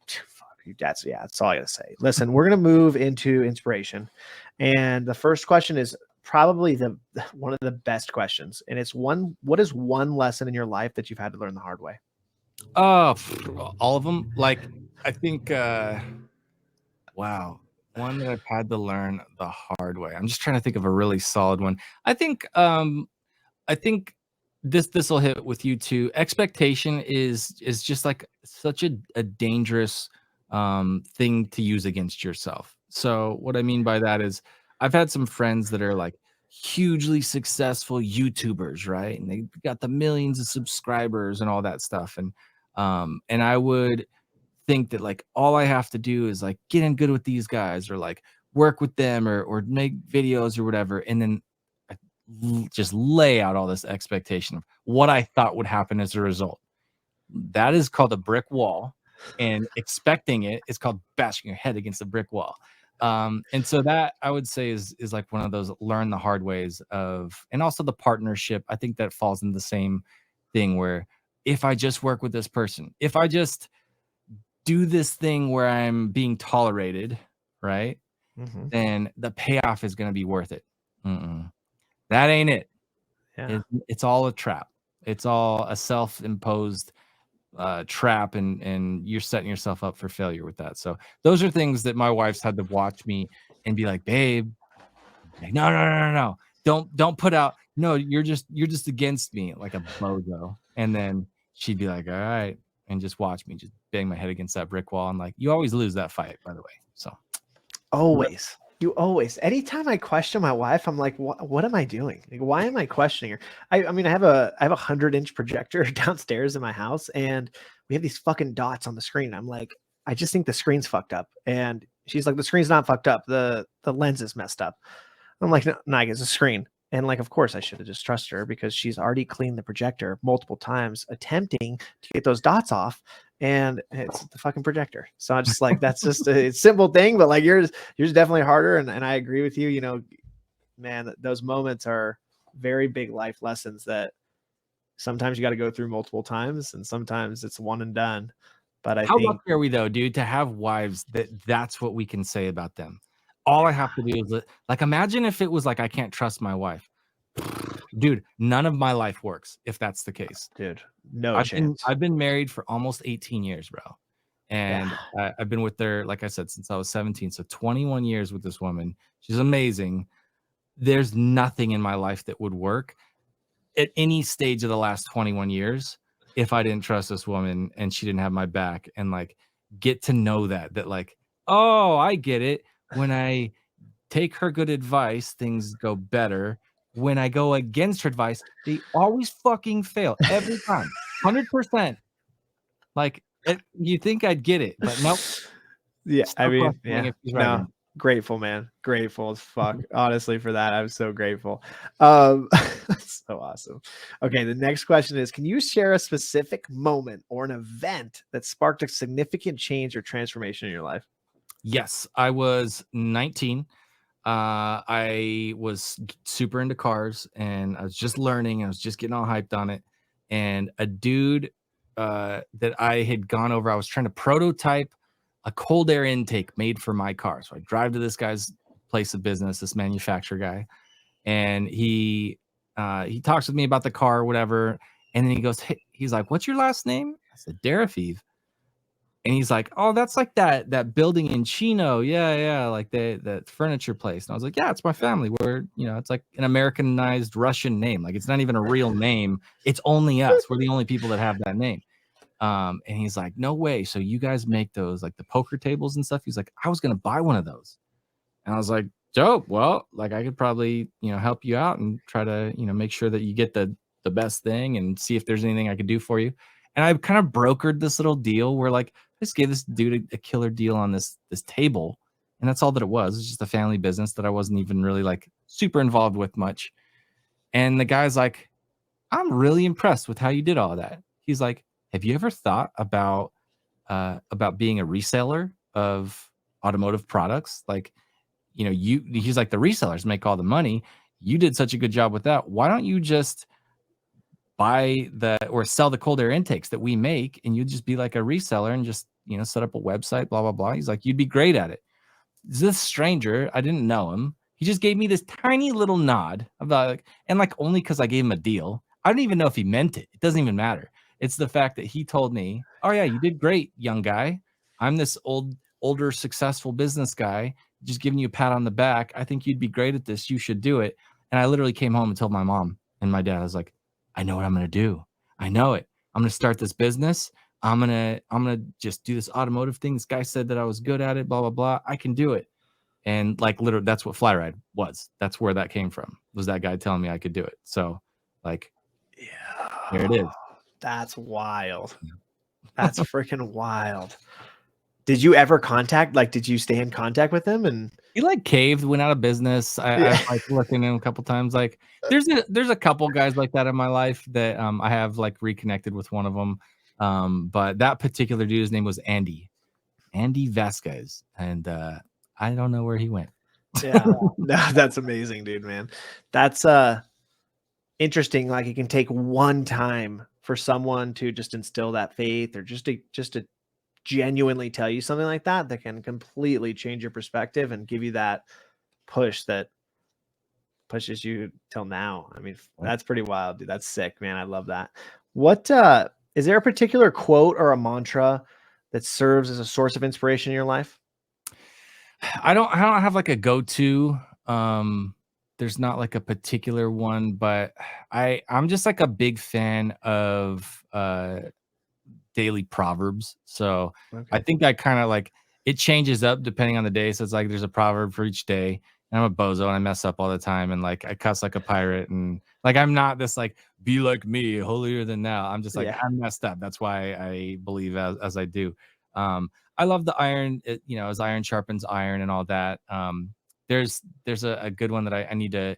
Fuck, that's all I gotta say. Listen, we're gonna move into inspiration, and the first question is probably one of the best questions, and it's what is one lesson in your life that you've had to learn the hard way? All of them. Like I think Wow. One that I've had to learn the hard way. I'm just trying to think of a really solid one. I think this will hit with you too. Expectation is just like such a dangerous thing to use against yourself. So what I mean by that is I've had some friends that are like hugely successful YouTubers, right? And they got the millions of subscribers and all that stuff. And I would think that like all I have to do is like get in good with these guys or like work with them or make videos or whatever. And then I just lay out all this expectation of what I thought would happen as a result. That is called a brick wall, and expecting it is called bashing your head against a brick wall. And so that I would say is like one of those learn the hard ways of, and also the partnership. I think that falls in the same thing where if I just work with this person, if I just do this thing where I'm being tolerated, right? Mhm. Then the payoff is going to be worth it. That ain't it. Yeah. It's all a trap. It's all a self-imposed trap, and you're setting yourself up for failure with that. So those are things that my wife's had to watch me and be like, babe, like, no. Don't put out, no, you're just against me like a bozo. And then she'd be like, all right, and just watch me just bang my head against that brick wall. And like, you always lose that fight, by the way. So Always. You always. Anytime I question my wife, I'm like, what am I doing? Like, why am I questioning her? I mean, I have a 100-inch projector downstairs in my house, and we have these fucking dots on the screen. I'm like, I just think the screen's fucked up. And she's like, the screen's not fucked up. The lens is messed up. I'm like, no, it's a screen. And like, of course, I should have just trusted her because she's already cleaned the projector multiple times, attempting to get those dots off, and it's the fucking projector. So I'm just like, that's just a simple thing, but like yours definitely harder. And I agree with you. You know, man, those moments are very big life lessons that sometimes you got to go through multiple times, and sometimes it's one and done. But I how think, lucky are we though, dude, to have wives that's what we can say about them. All I have to do is like, imagine if it was like, I can't trust my wife. Dude, none of my life works if that's the case. dude, no chance. I've been married for almost 18 years, bro. And I've been with her, like I said, since I was 17. So 21 years with this woman. She's amazing. There's nothing in my life that would work at any stage of the last 21 years if I didn't trust this woman and she didn't have my back, and like get to know that like, oh, I get it. When I take her good advice, things go better. When I go against her advice, they always fucking fail every time. 100%. Like, you think I'd get it, but nope. Yeah, I Still mean, questioning yeah, if she's right or no, not. grateful, man, grateful as fuck. Honestly, for that, I'm so grateful. That's so awesome. Okay, the next question is: can you share a specific moment or an event that sparked a significant change or transformation in your life? Yes, I was 19. I was super into cars, and I was just learning. I was just getting all hyped on it. And a dude that I had gone over, I was trying to prototype a cold air intake made for my car. So I drive to this guy's place of business, this manufacturer guy, and he talks with me about the car or whatever. And then he goes, hey, he's like, what's your last name? I said, Darafiv. And he's like, oh, that's like that building in Chino. Yeah, like that furniture place. And I was like, yeah, it's my family. We're, it's like an Americanized Russian name. Like, it's not even a real name. It's only us. We're the only people that have that name. And he's like, no way. So you guys make those, like the poker tables and stuff? He's like, I was going to buy one of those. And I was like, dope. Well, like I could probably, help you out and try to, make sure that you get the best thing and see if there's anything I could do for you. And I kind of brokered this little deal where like I just gave this dude a killer deal on this table. And that's all that it was. It's just a family business that I wasn't even really like super involved with much. And the guy's like, I'm really impressed with how you did all of that. He's like, have you ever thought about being a reseller of automotive products? Like, he's like, the resellers make all the money. You did such a good job with that. Why don't you just buy or sell the cold air intakes that we make, and you just be like a reseller and just, set up a website, blah, blah, blah. He's like, you'd be great at it. This stranger, I didn't know him. He just gave me this tiny little nod about like, and like only because I gave him a deal. I don't even know if he meant it. It doesn't even matter. It's the fact that he told me, oh yeah, you did great, young guy. I'm this old older, successful business guy, just giving you a pat on the back. I think you'd be great at this. You should do it. And I literally came home and told my mom and my dad, I was like, I know what I'm going to do. I know it. I'm going to start this business. I'm going to just do this automotive thing. This guy said that I was good at it, blah, blah, blah. I can do it. And like, literally, that's what Flyride was. That's where that came from, was that guy telling me I could do it. So like, Yeah, here it is. That's wild. That's freaking wild. Did you ever did you stay in contact with him? And he like caved, went out of business. I like looking at him a couple times. Like there's a couple guys like that in my life that I have like reconnected with one of them. But that particular dude, his name was Andy Vasquez. And I don't know where he went. yeah, no, that's amazing, dude, man. That's interesting. Like, it can take one time for someone to just instill that faith, or just to genuinely tell you something like that can completely change your perspective and give you that push that pushes you till now. I mean, that's pretty wild, dude. That's sick, man. I love that. What is there a particular quote or a mantra that serves as a source of inspiration in your life? I don't have like a go-to. There's not like a particular one, but I'm just like a big fan of daily proverbs. So I think I kind of like, it changes up depending on the day. So it's like there's a proverb for each day. And I'm a bozo and I mess up all the time, and like I cuss like a pirate, and like I'm not this like be like me, holier than thou. I'm just like, I'm messed up. That's why I believe as I do. I love the iron, as iron sharpens iron and all that. There's a good one that I need to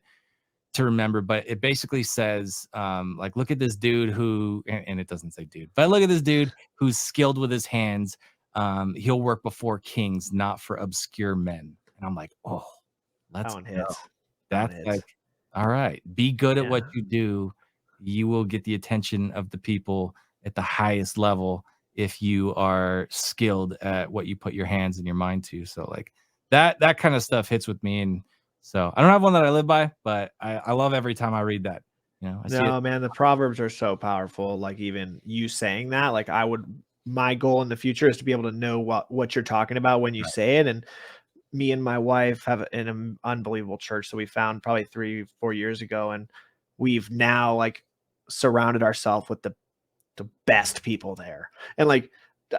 remember, but it basically says, like, look at this dude who, and it doesn't say dude, but look at this dude who's skilled with his hands. He'll work before kings, not for obscure men. And I'm like, oh, let's go. That's like, all right, be good at what you do. You will get the attention of the people at the highest level if you are skilled at what you put your hands and your mind to. So like that kind of stuff hits with me. And so I don't have one that I live by, but I love every time I read that. No, man, the proverbs are so powerful. Like, even you saying that, like, my goal in the future is to be able to know what you're talking about when you say it. And me and my wife have an unbelievable church that we found probably 3-4 years ago. And we've now like surrounded ourselves with the best people there. And like,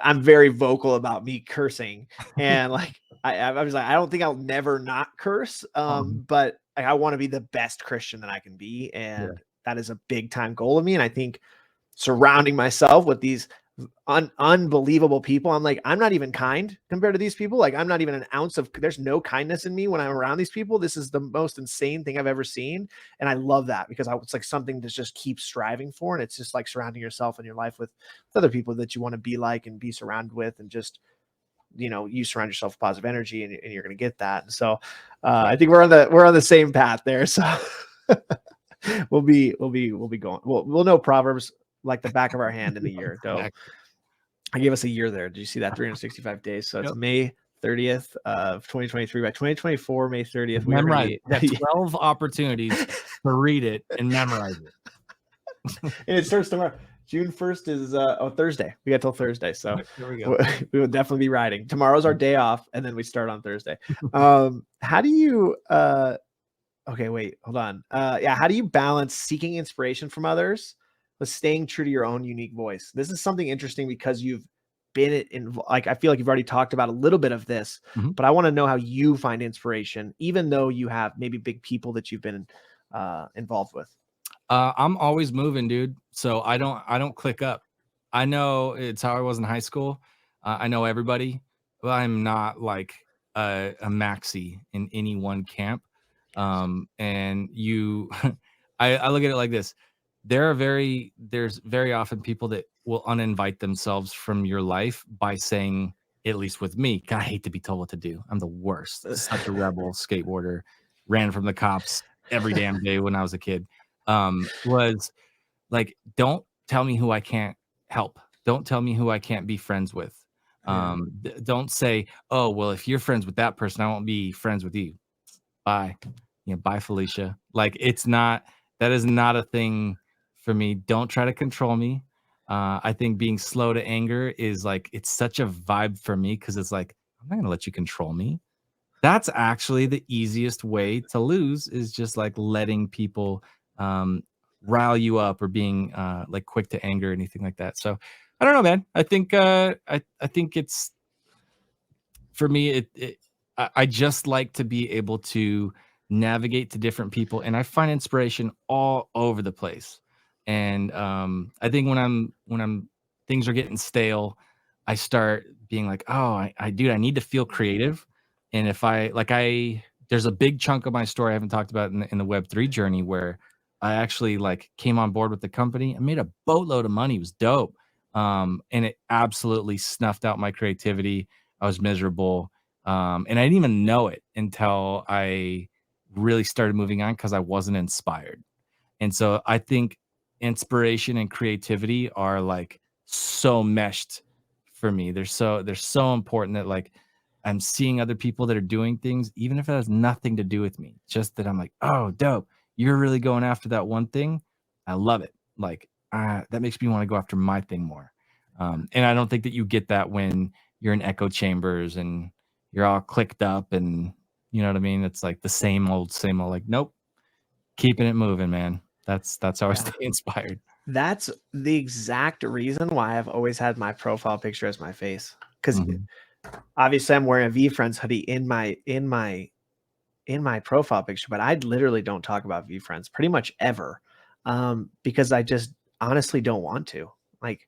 I'm very vocal about me cursing, and like, I was like, I don't think I'll never not curse. But I want to be the best Christian that I can be. And that is a big time goal of me. And I think surrounding myself with these unbelievable people, I'm like, I'm not even kind compared to these people. Like, I'm not even an ounce of, there's no kindness in me when I'm around these people. This is the most insane thing I've ever seen. And I love that, because it's like something to just keep striving for. And it's just like surrounding yourself in your life with other people that you want to be like and be surrounded with, and just, you surround yourself with positive energy, and you're going to get that. And so I think we're on the same path there. So we'll be going, we'll know Proverbs like the back of our hand in a year. Dope. I gave us a year there. Did you see that? 365 days. So it's May 30th of 2023. By 2024, May 30th, we memorize it. 12 opportunities to read it and memorize it. And it starts tomorrow. June 1st is Thursday. We got till Thursday. So there we go. We will definitely be riding. Tomorrow's our day off, and then we start on Thursday. How do you okay, wait, hold on. How do you balance seeking inspiration from others with staying true to your own unique voice? This is something interesting, because you've been in, like, I feel like you've already talked about a little bit of this, but I want to know how you find inspiration, even though you have maybe big people that you've been involved with. I'm always moving, dude. So I don't click up. I know it's how I was in high school. I know everybody, but I'm not like a maxi in any one camp. And you, I look at it like this. There's very often people that will uninvite themselves from your life by saying, at least with me, God, I hate to be told what to do. I'm the worst. Such a rebel skateboarder, ran from the cops every damn day when I was a kid. Was like, don't tell me who I can't help. Don't tell me who I can't be friends with. Don't say, oh, well, if you're friends with that person, I won't be friends with you. Bye. Bye, Felicia. Like, that is not a thing for me. Don't try to control me. I think being slow to anger is like, it's such a vibe for me, because it's like, I'm not going to let you control me. That's actually the easiest way to lose, is just like letting people rile you up, or being like quick to anger or anything like that. So I don't know, man. I think I think it's, for me, I just like to be able to navigate to different people, and I find inspiration all over the place. And I think when I'm things are getting stale, I start being like, oh, dude, I need to feel creative. And if I there's a big chunk of my story I haven't talked about in the Web3 journey, where I actually like came on board with the company. I made a boatload of money. It was dope. And it absolutely snuffed out my creativity. I was miserable. And I didn't even know it until I really started moving on, because I wasn't inspired. And so I think inspiration and creativity are like so meshed for me. They're so important, that like I'm seeing other people that are doing things, even if it has nothing to do with me. Just that I'm like, oh, dope. You're really going after that one thing. I love it. Like, that makes me want to go after my thing more. And I don't think that you get that when you're in echo chambers and you're all clicked up, and you know what I mean? It's like the same old, same old. Like, nope, keeping it moving, man. That's how I stay inspired. That's the exact reason why I've always had my profile picture as my face. Because obviously I'm wearing a V Friends hoodie in my profile picture, but I literally don't talk about V Friends pretty much ever. Because I just honestly don't want to. Like,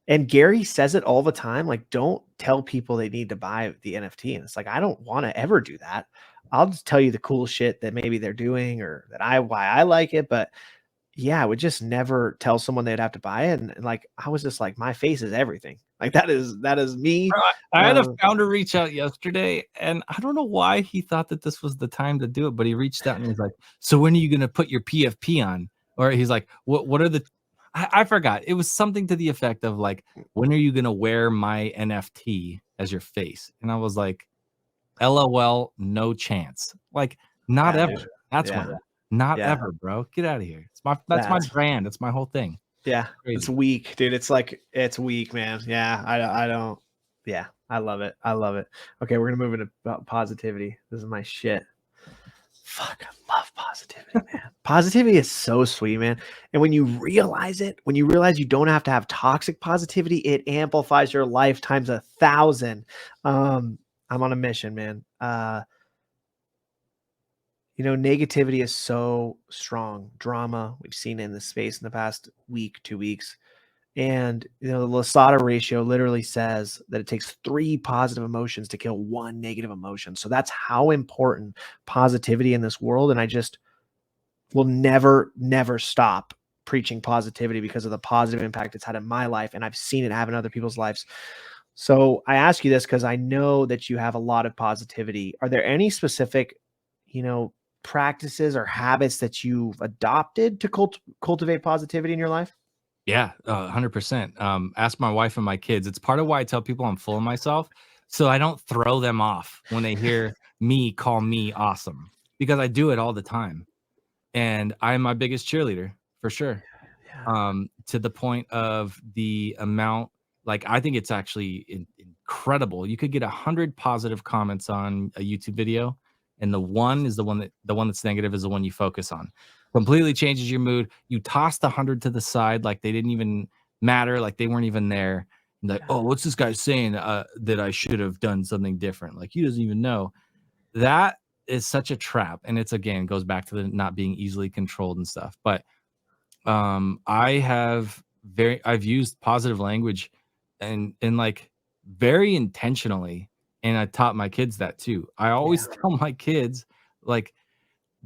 and Gary says it all the time, like, don't tell people they need to buy the NFT. And it's like, I don't want to ever do that. I'll just tell you the cool shit that maybe they're doing, or why I like it. But yeah, I would just never tell someone they'd have to buy it. And like, I was just like, my face is everything. Like, that is me. Bro, I had a founder reach out yesterday, and I don't know why he thought that this was the time to do it, but he reached out and he's like, so when are you going to put your PFP on? Or he's like, what are the, I forgot. It was something to the effect of like, when are you going to wear my NFT as your face? And I was like, LOL, no chance. Like, not Yeah, ever. dude. That's Yeah. when. Not Yeah. ever, bro. Get out of here. That's my brand. That's my whole thing. Yeah, it's Crazy. weak, dude. It's like, it's weak, man. Yeah, I don't. Yeah, I love it. I love it. Okay, we're gonna move into positivity. This is my shit. Fuck, I love positivity, man. Positivity is so sweet, man. And when you realize it, when you realize you don't have to have toxic positivity, it amplifies your life times 1,000. I'm on a mission, man. Negativity is so strong. Drama, we've seen in this space in the past week, 2 weeks. And, the Lasada ratio literally says that it takes 3 positive emotions to kill 1 negative emotion. So that's how important positivity in this world. And I just will never, never stop preaching positivity because of the positive impact it's had in my life. And I've seen it have in other people's lives. So I ask you this because I know that you have a lot of positivity. Are there any specific, practices or habits that you've adopted to cultivate positivity in your life? Yeah, 100%. Ask my wife and my kids. It's part of why I tell people I'm full of myself, so I don't throw them off when they hear me call me awesome, because I do it all the time. And I'm my biggest cheerleader for sure. Yeah. To the point of the amount, like, I think it's actually incredible. You could get 100 positive comments on a YouTube video, and the one that's negative is the one you focus on. Completely changes your mood. You toss the 100 to the side like they didn't even matter, like they weren't even there. And like, oh, what's this guy saying that I should have done something different? Like, he doesn't even know. That is such a trap. And it's, again, goes back to the not being easily controlled and stuff. But I've used positive language and like very intentionally, and I taught my kids that too. I always tell my kids, like,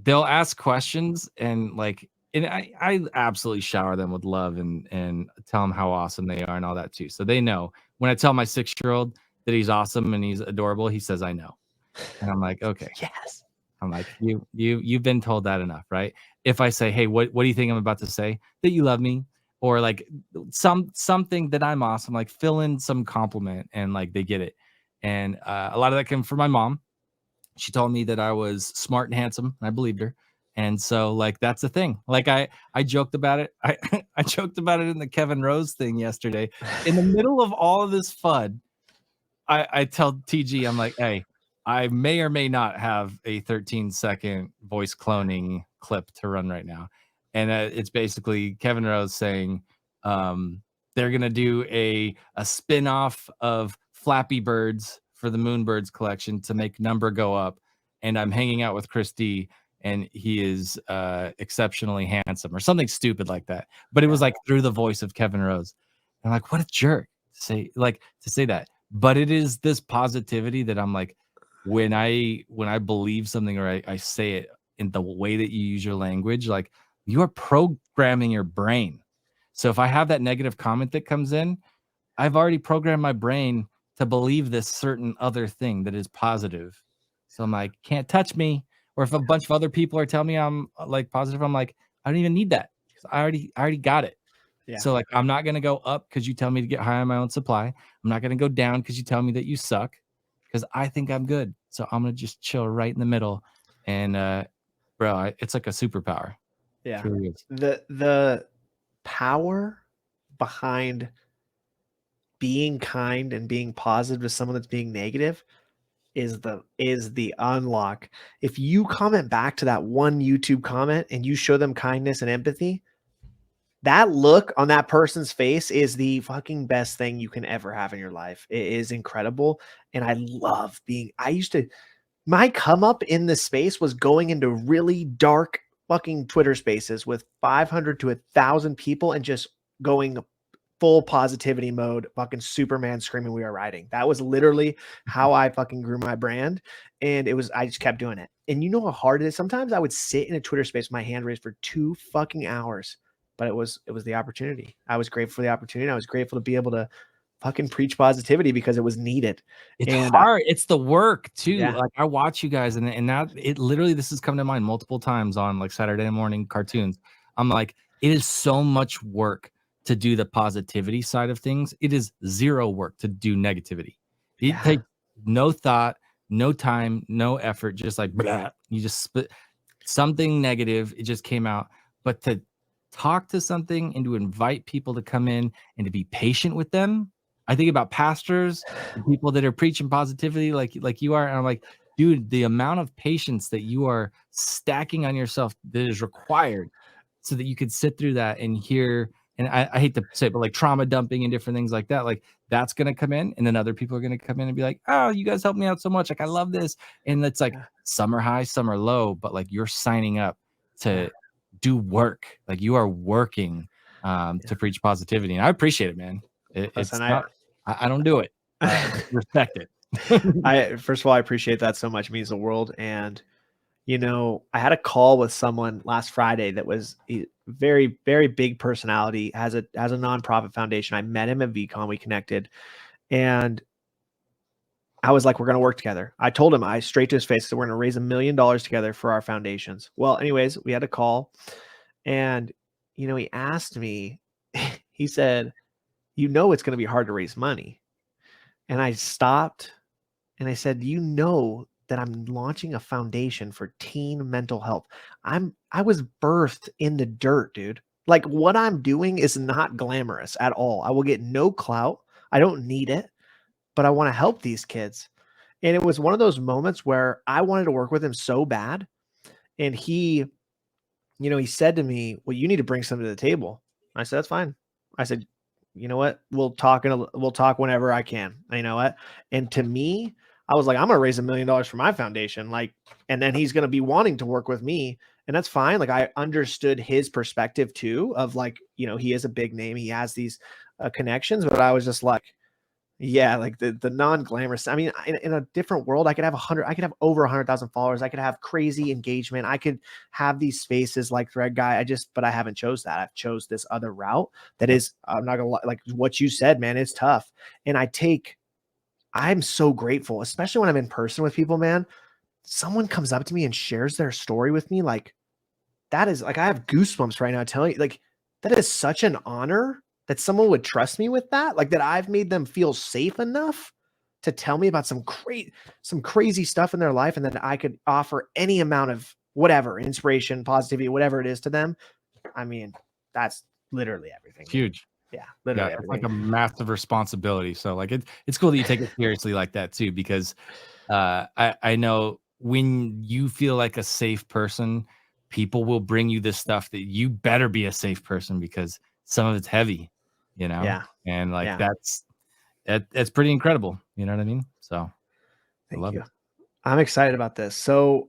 they'll ask questions, and like, and I absolutely shower them with love and tell them how awesome they are and all that too. So they know. When I tell my 6-year-old that he's awesome and he's adorable, he says, I know. And I'm like, okay. Yes. I'm like, you've been told that enough, right? If I say, hey, what do you think I'm about to say? That you love me, or like something that I'm awesome, like fill in some compliment, and like they get it. And a lot of that came from my mom. She told me that I was smart and handsome, and I believed her. And so, like, that's the thing. Like, I joked about it. I joked about it in the Kevin Rose thing yesterday. In the middle of all of this FUD, I tell TG, I'm like, hey, I may or may not have a 13-second voice cloning clip to run right now. And it's basically Kevin Rose saying they're going to do a spin-off of Flappy Birds for the Moonbirds collection to make number go up. And I'm hanging out with Chris D, and he is exceptionally handsome or something stupid like that. But it was like through the voice of Kevin Rose. I'm like, what a jerk to say that. But it is this positivity that I'm like, when I believe something or I say it in the way that you use your language, like you are programming your brain. So if I have that negative comment that comes in, I've already programmed my brain to believe this certain other thing that is positive. So I'm like, can't touch me. Or if a bunch of other people are telling me I'm like positive, I'm like, I don't even need that. I already got it. Yeah. So like, I'm not going to go up because you tell me to get high on my own supply. I'm not going to go down because you tell me that you suck, because I think I'm good. So I'm going to just chill right in the middle. And bro, it's like a superpower. Yeah. It really is. The power behind being kind and being positive to someone that's being negative is the unlock. If you comment back to that one YouTube comment and you show them kindness and empathy, that look on that person's face is the fucking best thing you can ever have in your life. It is incredible. And I love my come up in this space was going into really dark fucking Twitter spaces with 500 to 1,000 people and just going full positivity mode, fucking Superman screaming, "We are riding." That was literally how I fucking grew my brand. And I just kept doing it. And you know how hard it is? Sometimes I would sit in a Twitter space with my hand raised for 2 fucking hours, but it was the opportunity. I was grateful for the opportunity. I was grateful to be able to fucking preach positivity because it was needed. It's And hard. It's the work too. Yeah. Like I watch you guys, and now it literally, this has come to mind multiple times on like Saturday morning cartoons. I'm like, it is so much work to do the positivity side of things. It is zero work to do negativity. It takes no thought, no time, no effort. Just like blah, you just spit something negative. It just came out. But to talk to something and to invite people to come in and to be patient with them. I think about pastors, people that are preaching positivity like you are. And I'm like, dude, the amount of patience that you are stacking on yourself that is required so that you could sit through that and hear, and I hate to say it, but like trauma dumping and different things like that, like that's going to come in. And then other people are going to come in and be like, oh, you guys helped me out so much. Like, I love this. And it's like some are high, some are low, but like you're signing up to do work. Like you are working to preach positivity. And I appreciate it, man. It's not, I don't do it. Respect it. First of all, I appreciate that so much. It means the world. And, you know, I had a call with someone last Friday that was a very, very big personality, has a nonprofit foundation. I met him at VCon. We connected, and I was like, we're going to work together. I told him, straight to his face, that we're going to raise $1 million together for our foundations. Well, anyways, we had a call, and, you know, he asked me, he said, you know, it's going to be hard to raise money. And I stopped and I said, you know that I'm launching a foundation for teen mental health. I was birthed in the dirt, dude. Like what I'm doing is not glamorous at all. I will get no clout. I don't need it, but I want to help these kids. And it was one of those moments where I wanted to work with him so bad. And he, you know, he said to me, well, you need to bring something to the table. I said, that's fine. I said, you know what? We'll talk whenever I can. You know what? And to me, I was like, I'm going to raise $1 million for my foundation. Like, and then he's going to be wanting to work with me, and that's fine. Like I understood his perspective too, of like, you know, he is a big name. He has these connections, but I was just like, yeah, like the non-glamorous. I mean, in a different world, I could have over 100,000 followers. I could have crazy engagement. I could have these spaces like Thread Guy. But I haven't chose that. I've chose this other route that is, I'm not gonna lie, like what you said, man, it's tough. And I'm so grateful, especially when I'm in person with people, man. Someone comes up to me and shares their story with me. Like that is like, I have goosebumps right now telling you, like, that is such an honor that someone would trust me with that, like that I've made them feel safe enough to tell me about some crazy stuff in their life, and that I could offer any amount of whatever, inspiration, positivity, whatever it is to them. I mean, that's literally everything. Huge. Yeah, Yeah, literally it's like everything. a massive responsibility. So like it's cool that you take it seriously like that too, because I know when you feel like a safe person, people will bring you this stuff that you better be a safe person because some of it's heavy, you know, Yeah, and like yeah. that's pretty incredible. You know what I mean? So I Thank love you. it. I'm excited about this. So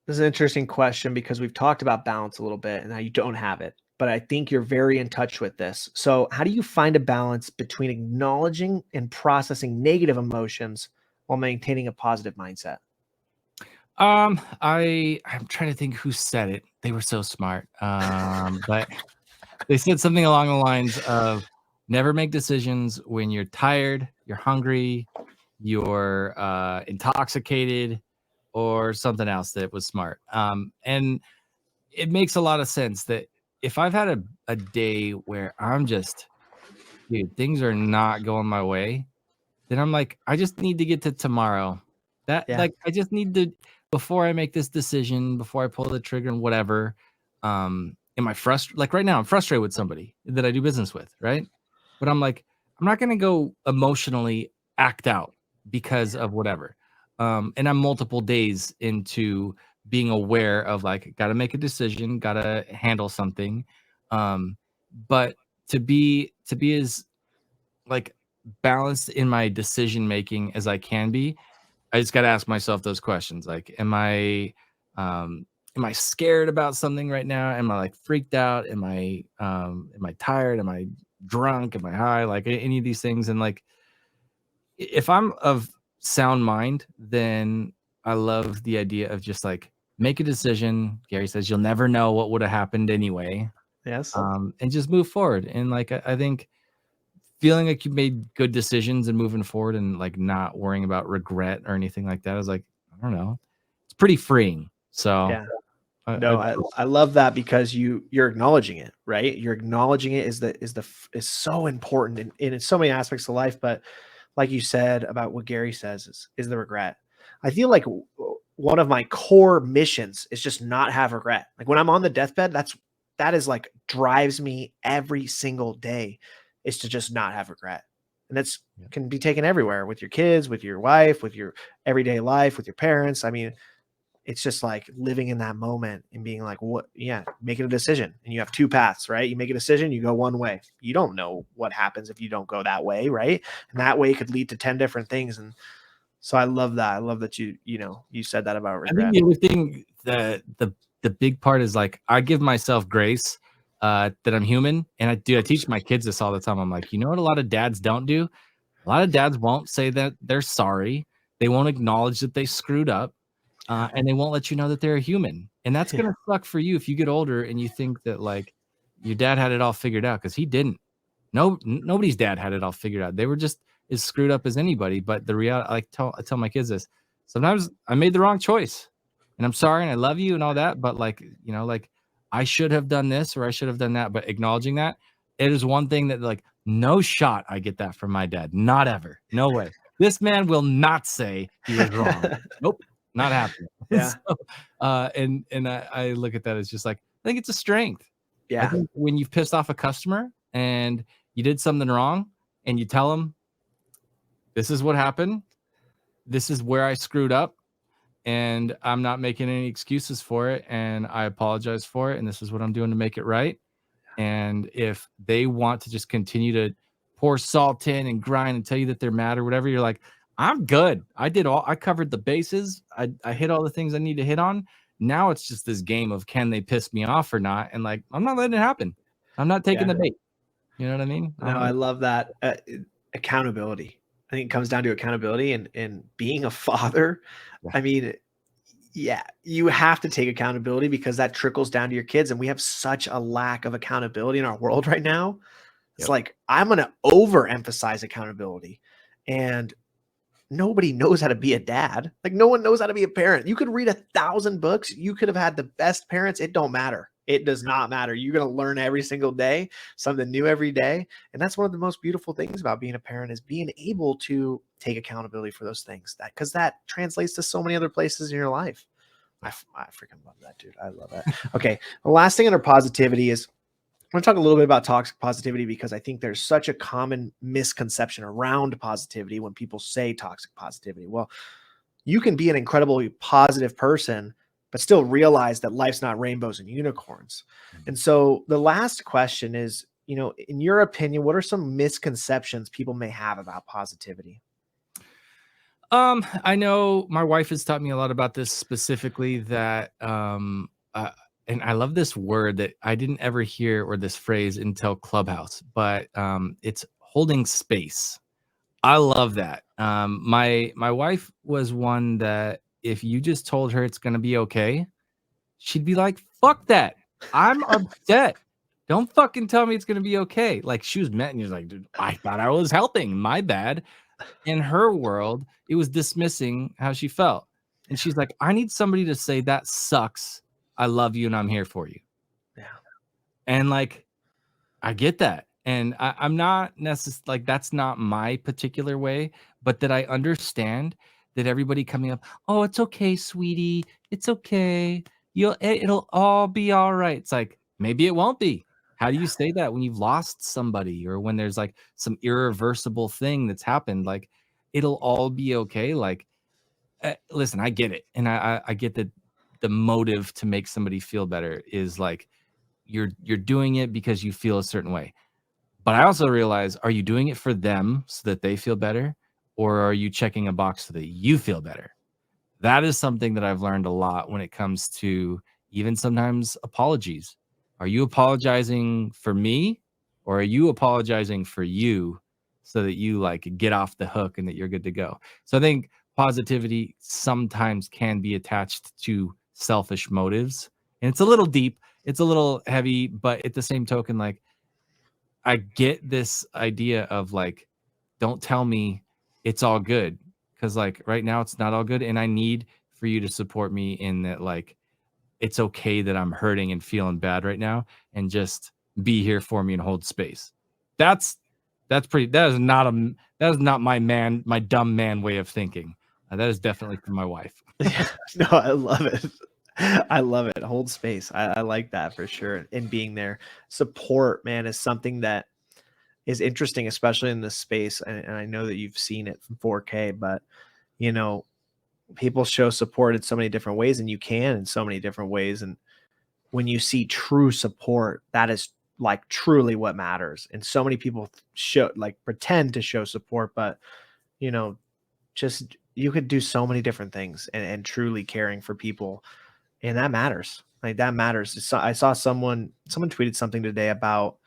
this is an interesting question because we've talked about balance a little bit and how you don't have it, but I think you're very in touch with this. So, how do you find a balance between acknowledging and processing negative emotions while maintaining a positive mindset? I'm trying to think who said it. They were so smart. But they said something along the lines of never make decisions when you're tired, you're hungry, you're intoxicated, or something else that was smart. And it makes a lot of sense that if I've had a day where I'm just, dude, things are not going my way, then I'm like, I just need to get to tomorrow. That Yeah. like I just need to before I make this decision, before I pull the trigger and whatever. Am I frustrated? Like right now, I'm frustrated with somebody that I do business with, right? But I'm like, I'm not gonna go emotionally act out because of whatever. And I'm multiple days into being aware of like, gotta make a decision, gotta handle something. Um, but to be as like balanced in my decision making as I can be, I just got to ask myself those questions. Like, am I scared about something right now? Am I like freaked out? Am I tired? Am I drunk? Am I high? Like any of these things. And like, if I'm of sound mind, then I love the idea of just like make a decision. Gary says you'll never know what would have happened anyway. Yes. And just move forward. And like, I think feeling like you made good decisions and moving forward and like not worrying about regret or anything like that is like, I don't know, it's pretty freeing. So Yeah. I No, I love that because you're acknowledging it, right? You're acknowledging it is so important in so many aspects of life. But like you said about what Gary says is the regret. I feel like one of my core missions is just not have regret. Like when I'm on the deathbed, that is like drives me every single day is to just not have regret. And that's yeah. can be taken everywhere with your kids, with your wife, with your everyday life, with your parents. I mean, it's just like living in that moment and being like, what? Yeah, making a decision. And you have two paths, right? You make a decision, you go one way. You don't know what happens if you don't go that way, right? And that way could lead to 10 different things. And so I love that. I love that you said that about I think regret. the other thing that the big part is like I give myself grace that I'm human. And I teach my kids this all the time. I'm like, you know what a lot of dads don't do? A lot of dads won't say that they're sorry. They won't acknowledge that they screwed up. And they won't let you know that they're a human. And that's Yeah. gonna suck for you if you get older and you think that like your dad had it all figured out because he didn't. Nobody's dad had it all figured out. They were just as screwed up as anybody. But the reality, I tell my kids this. Sometimes I made the wrong choice, and I'm sorry, and I love you and all that. But like like I should have done this or I should have done that. But acknowledging that, it is one thing that like no shot I get that from my dad. Not ever. No way. This man will not say he was wrong. Nope, not happening. Yeah. So, I look at that as just like I think it's a strength. I Yeah. think when you've pissed off a customer and you did something wrong and you tell them, this is what happened. This is where I screwed up and I'm not making any excuses for it. And I apologize for it. And this is what I'm doing to make it right. And if they want to just continue to pour salt in and grind and tell you that they're mad or whatever, you're like, I'm good. I covered the bases. I hit all the things I need to hit on. Now it's just this game of can they piss me off or not? And like, I'm not letting it happen. I'm not taking Yeah. the bait. You know what I mean? No, I love that. Accountability. I think it comes down to accountability and being a father. Yeah. I mean, yeah, you have to take accountability because that trickles down to your kids. And we have such a lack of accountability in our world right now. It's Yep. like, I'm going to overemphasize accountability. And nobody knows how to be a dad. Like no one knows how to be a parent. You could read 1,000 books. You could have had the best parents. It don't matter. It does not matter. You're going to learn every single day, something new every day. And that's one of the most beautiful things about being a parent is being able to take accountability for those things because that translates to so many other places in your life. I freaking love that, dude. I love that. Okay. The last thing under positivity is want to talk a little bit about toxic positivity because I think there's such a common misconception around positivity when people say toxic positivity. Well, you can be an incredibly positive person, but still realize that life's not rainbows and unicorns. And so the last question is, in your opinion, what are some misconceptions people may have about positivity? I know my wife has taught me a lot about this specifically that and I love this word that I didn't ever hear or this phrase until Clubhouse, but it's holding space. I love that. My wife was one that if you just told her it's gonna be okay, she'd be like, "Fuck that. I'm upset. Don't fucking tell me it's gonna be okay." Like she was met and you're like, "Dude, I thought I was helping. My bad." In her world, it was dismissing how she felt. And she's like, "I need somebody to say that sucks. I love you and I'm here for you." Yeah. And like, I get that. And I'm not necessarily like that's not my particular way, but that I understand that everybody coming up, "Oh, it's okay, sweetie. It's okay. It'll all be all right." It's like, maybe it won't be. How do you say that when you've lost somebody or when there's like some irreversible thing that's happened? Like, it'll all be okay. Like, listen, I get it. And I get that the motive to make somebody feel better is like you're doing it because you feel a certain way. But I also realize, are you doing it for them so that they feel better? Or are you checking a box so that you feel better? That is something that I've learned a lot when it comes to even sometimes apologies. Are you apologizing for me or are you apologizing for you so that you like get off the hook and that you're good to go? So I think positivity sometimes can be attached to selfish motives. And it's a little deep, it's a little heavy, but at the same token, like I get this idea of like, don't tell me it's all good because like right now it's not all good, and I need for you to support me in that. Like, it's okay that I'm hurting and feeling bad right now, and just be here for me and hold space. That's pretty. That is not my dumb man way of thinking. That is definitely from my wife. Yeah. No, I love it. I love it. Hold space. I like that for sure. And being there. Support, man, is something that is interesting, especially in this space. And I know that you've seen it from 4K, but you know, people show support in so many different ways, and you can in so many different ways. And when you see true support, that is like truly what matters. And so many people show like pretend to show support, but you know, just you could do so many different things and truly caring for people, and that matters. Like that matters. I saw someone tweeted something today about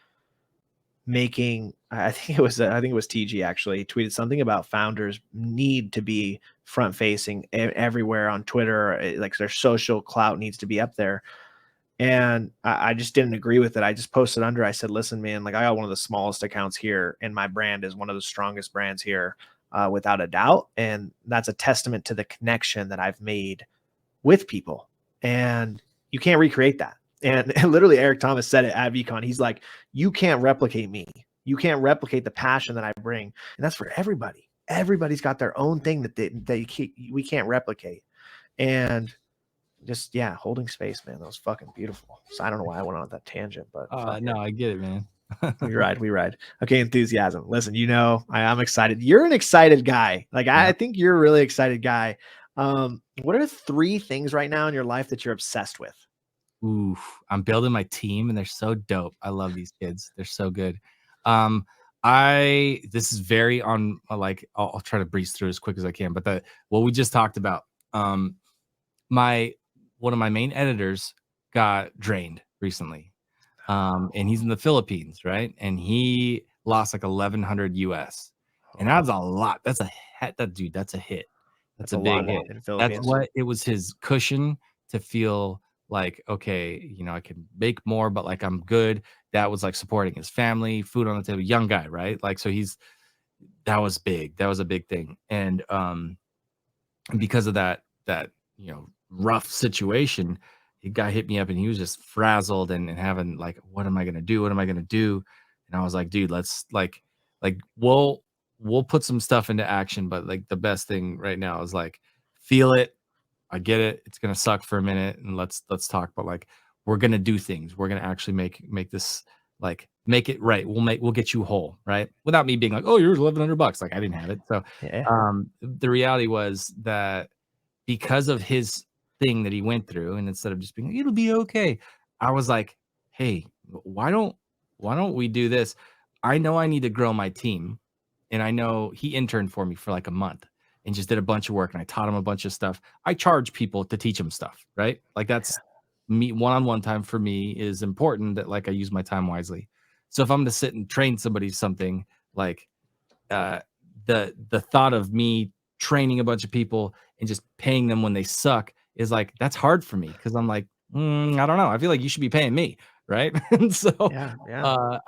making, I think it was TG actually. He tweeted something about founders need to be front facing everywhere on Twitter, like their social clout needs to be up there. And I just didn't agree with it. I just posted under. I said, "Listen, man, like I got one of the smallest accounts here, and my brand is one of the strongest brands here, without a doubt. And that's a testament to the connection that I've made with people. And you can't recreate that." And literally, Eric Thomas said it at VCon. He's like, "You can't replicate me. You can't replicate the passion that I bring." And that's for everybody. Everybody's got their own thing we can't replicate. And just, yeah, holding space, man. That was fucking beautiful. So I don't know why I went on that tangent, but No, I get it, man. we ride. Okay, enthusiasm. Listen, I'm excited. You're an excited guy. Like Yeah. I think you're a really excited guy. What are 3 things right now in your life that you're obsessed with? Ooh, I'm building my team and they're so dope. I love these kids. They're so good. This is very on like I'll try to breeze through as quick as I can, but what we just talked about. One of my main editors got drained recently. And he's in the Philippines, right? And he lost like 1100 US. And that's a lot. That's a hit. That's a hit. That's a big hit. In That's Philippines. what it was, his cushion to feel like, okay, I can make more, but like I'm good. That was like supporting his family, food on the table, young guy, right? Like, so that was big. That was a big thing. And because of that, rough situation, the guy hit me up and he was just frazzled and having like, what am I gonna do? What am I gonna do? And I was like, dude, let's like we'll put some stuff into action, but like the best thing right now is like feel it. I get it. It's gonna suck for a minute, and let's talk. But like we're gonna do things. We're gonna actually make this like make it right. We'll get you whole, right? Without me being like, oh, you're $1,100. Like I didn't have it. So Yeah. the reality was that because of his thing that he went through, and instead of just being like, it'll be okay, I was like, hey, why don't we do this? I know I need to grow my team. And I know he interned for me for like a month and just did a bunch of work, and I taught him a bunch of stuff. I charge people to teach him stuff, right? Like that's me. One-on-one time for me is important, that like I use my time wisely. So if I'm to sit and train somebody something, like uh the thought of me training a bunch of people and just paying them when they suck is like, that's hard for me, because I'm like, I don't know, I feel like you should be paying me, right? And so Yeah.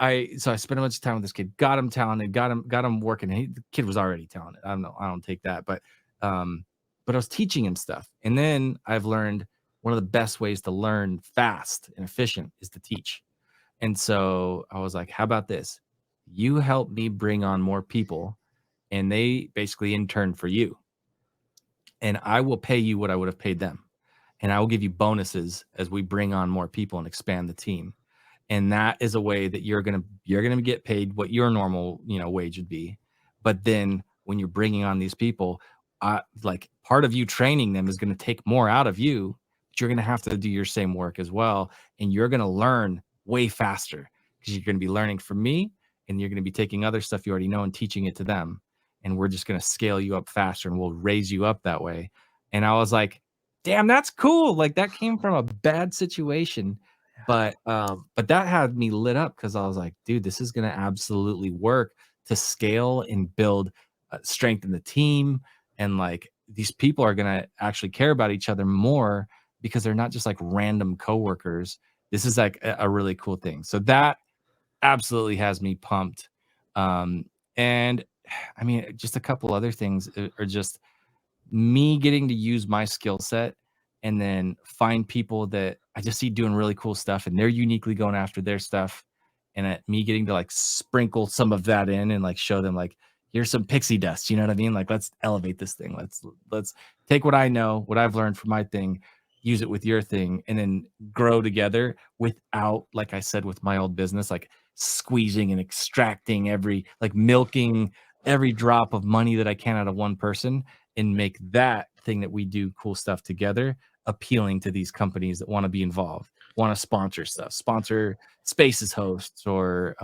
I spent a bunch of time with this kid, got him talented, got him working. The kid was already talented. I don't take that, but I was teaching him stuff. And then I've learned one of the best ways to learn fast and efficient is to teach. And so I was like, how about this? You help me bring on more people, and they basically intern for you. And I will pay you what I would have paid them. And I will give you bonuses as we bring on more people and expand the team. And that is a way that you're gonna get paid what your normal wage would be. But then when you're bringing on these people, like part of you training them is going to take more out of you, but you're going to have to do your same work as well, and you're going to learn way faster because you're going to be learning from me, and you're going to be taking other stuff you already know and teaching it to them, and we're just going to scale you up faster, and we'll raise you up that way. And I was like, damn, that's cool. Like that came from a bad situation, but that had me lit up because I was like, dude, this is going to absolutely work to scale and build strength in the team. And like these people are going to actually care about each other more because they're not just like random coworkers. This is like a really cool thing. So that absolutely has me pumped. And I mean, just a couple other things are just me getting to use my skill set and then find people that I just see doing really cool stuff, and they're uniquely going after their stuff. And me getting to like sprinkle some of that in and like show them like, here's some pixie dust. You know what I mean? Like, let's elevate this thing. Let's take what I know, what I've learned from my thing, use it with your thing, and then grow together without, like I said, with my old business, like squeezing and extracting like milking every drop of money that I can out of one person, and make that thing that we do cool stuff together appealing to these companies that want to be involved, want to sponsor stuff, sponsor spaces hosts, or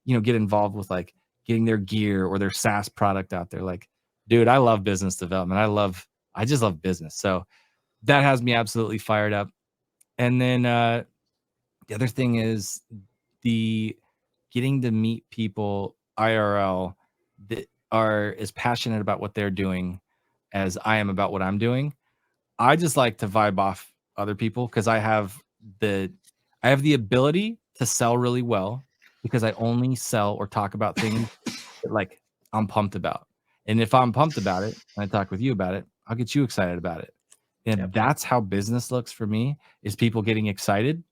get involved with like getting their gear or their SaaS product out there. Like, dude, I love business development. I just love business. So that has me absolutely fired up. And then the other thing is the getting to meet people IRL that are as passionate about what they're doing as I am about what I'm doing. I just like to vibe off other people because I have the ability to sell really well because I only sell or talk about things that like I'm pumped about. And if I'm pumped about it and I talk with you about it, I'll get you excited about it. And Yep. that's how business looks for me, is people getting excited.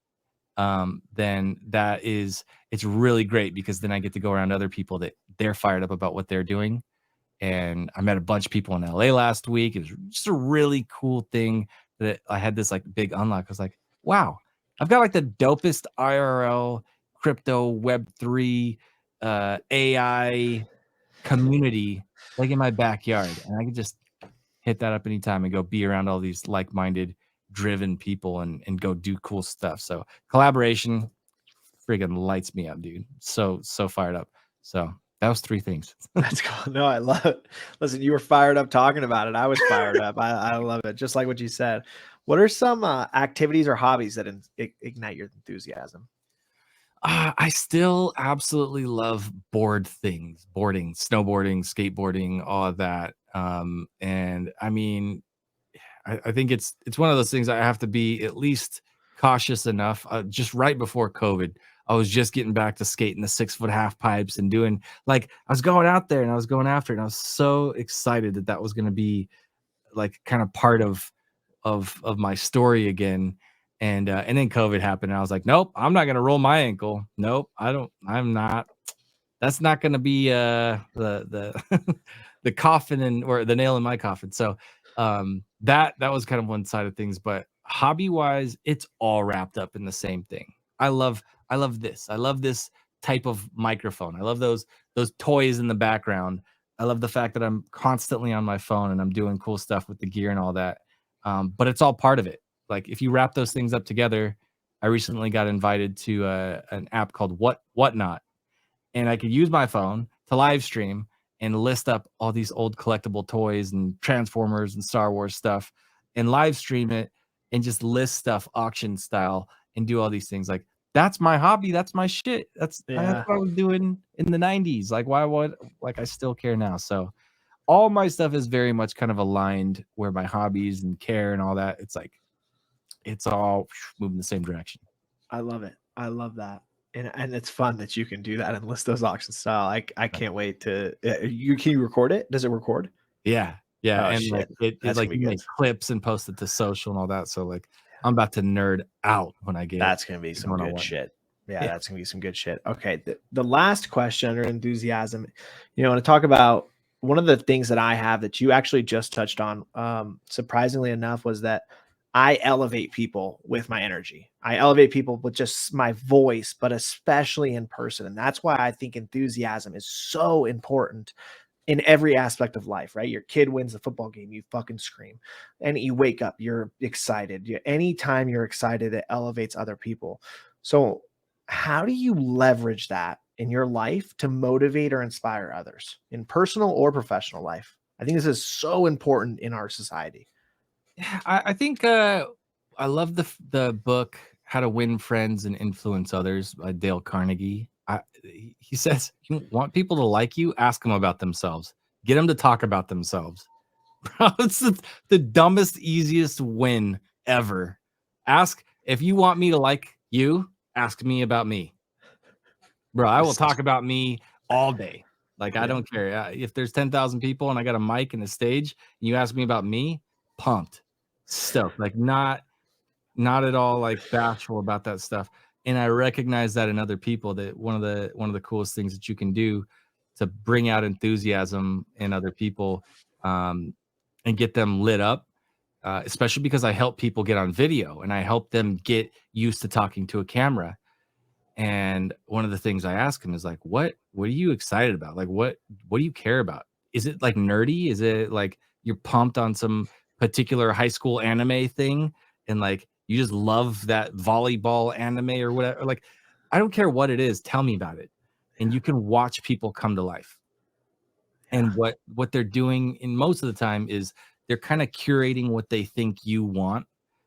Then it's really great because then I get to go around other people that they're fired up about what they're doing. And I met a bunch of people in LA last week. It was just a really cool thing that I had this like big unlock. I was like, wow, I've got like the dopest IRL crypto Web3 AI community like in my backyard. And I can just hit that up anytime and go be around all these like-minded, driven people and go do cool stuff. So collaboration friggin' lights me up, dude. So fired up. So that was 3 things. That's cool. No, I love it. Listen, you were fired up talking about it. I was fired up. I love it. Just like what you said. What are some activities or hobbies that ignite your enthusiasm? I still absolutely love boarding, snowboarding, skateboarding, all of that. And I mean, I think it's one of those things I have to be at least cautious enough. Just right before COVID, I was just getting back to skating the 6-foot half pipes and doing like I was going out there and I was going after it. And I was so excited that was going to be like kind of part of my story again. And then COVID happened, and I was like, nope, I'm not gonna roll my ankle. Nope, I'm not. That's not gonna be the the coffin or the nail in my coffin. So that was kind of one side of things. But hobby wise, it's all wrapped up in the same thing. I love I love this. I love this type of microphone. I love those toys in the background. I love the fact that I'm constantly on my phone and I'm doing cool stuff with the gear and all that. But it's all part of it. Like if you wrap those things up together, I recently got invited to an app called Whatnot, and I could use my phone to live stream and list up all these old collectible toys and Transformers and Star Wars stuff and live stream it and just list stuff auction style and do all these things. Like that's my hobby. That's my shit. That's what I was doing in the 90s. Like why would like I still care now. So all my stuff is very much kind of aligned where my hobbies and care and all that. It's like it's all moving the same direction. I love it. I love that. And it's fun that you can do that and list those auction style. I can't wait to can you record it? Does it record? Yeah. Yeah. Oh, And shit. like it That's like gonna be you good. make clips and post it to social and all that. So like I'm about to nerd out when I get That's gonna be some going on good one. shit. Yeah, Yeah. that's gonna be some good shit. Okay. The last question under enthusiasm, you know, to talk about one of the things that I have that you actually just touched on, surprisingly enough, was that I elevate people with my energy. I elevate people with just my voice, but especially in person. And that's why I think enthusiasm is so important in every aspect of life, right? Your kid wins the football game, you fucking scream. And you wake up, you're excited. Anytime you're excited, it elevates other people. So, how do you leverage that in your life to motivate or inspire others in personal or professional life? I think this is so important in our society. Yeah, I think I love the book How to Win Friends and Influence Others by Dale Carnegie. He says you want people to like you, ask them about themselves. Get them to talk about themselves. Bro, it's the dumbest, easiest win ever. Ask if you want me to like you, ask me about me. Bro, I will talk about me all day. Like, I don't care. If there's 10,000 people and I got a mic and a stage, and you ask me about me, pumped, stoked. Like, not at all like bashful about that stuff. And I recognize that in other people, that one of the coolest things that you can do to bring out enthusiasm in other people, and get them lit up, especially because I help people get on video and I help them get used to talking to a camera. And one of the things I ask him is like, what are you excited about? Like, what do you care about? Is it like nerdy? Is it like you're pumped on some particular high school anime thing and like you just love that volleyball anime or whatever? Like, I don't care what it is. Tell me about it. And you can watch people come to life. And what they're doing in most of the time is they're kind of curating what they think you want,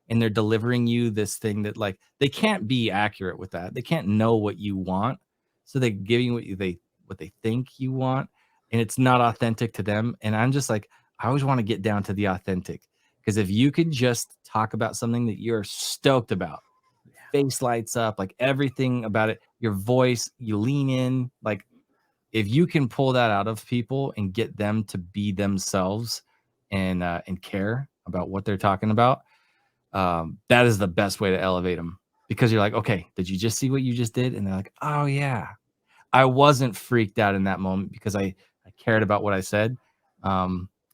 and they're delivering you this thing that like they can't be accurate with that. They can't know what you want. So they're giving you what they think you want, and it's not authentic to them. And I'm just like, I always want to get down to the authentic. Because if you can just talk about something that you're stoked about, face lights up, like everything about it, your voice, you lean in, like if you can pull that out of people and get them to be themselves and care about what they're talking about, that is the best way to elevate them. Because you're like, okay, did you just see what you just did? And they're like, oh yeah, I wasn't freaked out in that moment because I cared about what I said.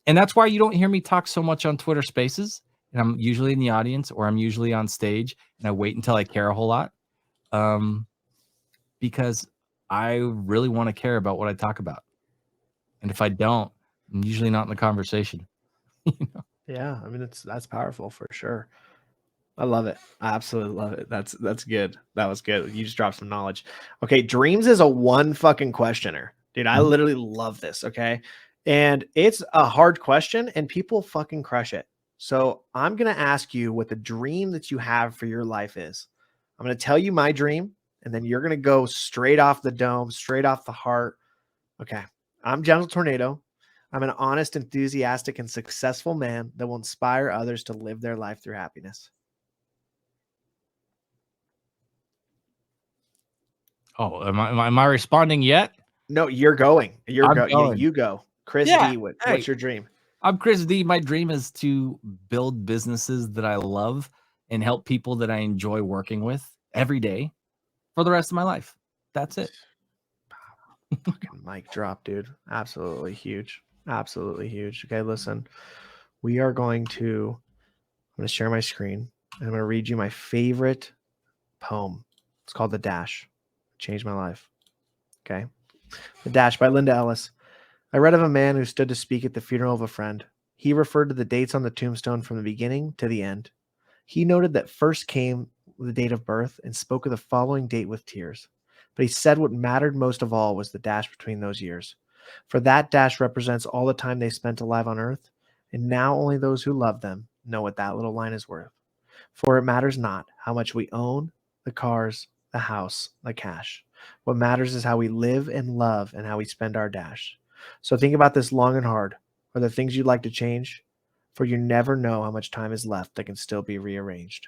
And that's why you don't hear me talk so much on Twitter Spaces. And I'm usually in the audience or I'm usually on stage and I wait until I care a whole lot. Because I really want to care about what I talk about. And if I don't, I'm usually not in the conversation. You know? Yeah, I mean that's powerful for sure. I love it. I absolutely love it. That's good. That was good. You just dropped some knowledge. Okay, dreams is a one fucking questioner. Dude, I literally love this, okay? And it's a hard question and people fucking crush it. So, I'm going to ask you what the dream that you have for your life is. I'm going to tell you my dream and then you're going to go straight off the dome, straight off the heart. Okay. I'm Gentle Tornado. I'm an honest, enthusiastic, and successful man that will inspire others to live their life through happiness. Oh, am I responding yet? No, you're going. You're I'm go. Yeah, going. you go. Chris Yeah. D, Hey, what's your dream? I'm Chris D. My dream is to build businesses that I love and help people that I enjoy working with every day for the rest of my life. That's it. Fucking mic drop, dude. Absolutely huge. Absolutely huge. Okay, listen. I'm going to share my screen and I'm going to read you my favorite poem It's called The Dash. Changed my life. Okay. The Dash by Linda Ellis. I read of a man who stood to speak at the funeral of a friend. He referred to the dates on the tombstone from the beginning to the end. He noted that first came the date of birth and spoke of the following date with tears. But he said what mattered most of all was the dash between those years. For that dash represents all the time they spent alive on earth, and now only those who love them know what that little line is worth. For it matters not how much we own, the cars, the house, the cash. What matters is how we live and love and how we spend our dash. So think about this long and hard. Are there things you'd like to change? For you never know how much time is left that can still be rearranged.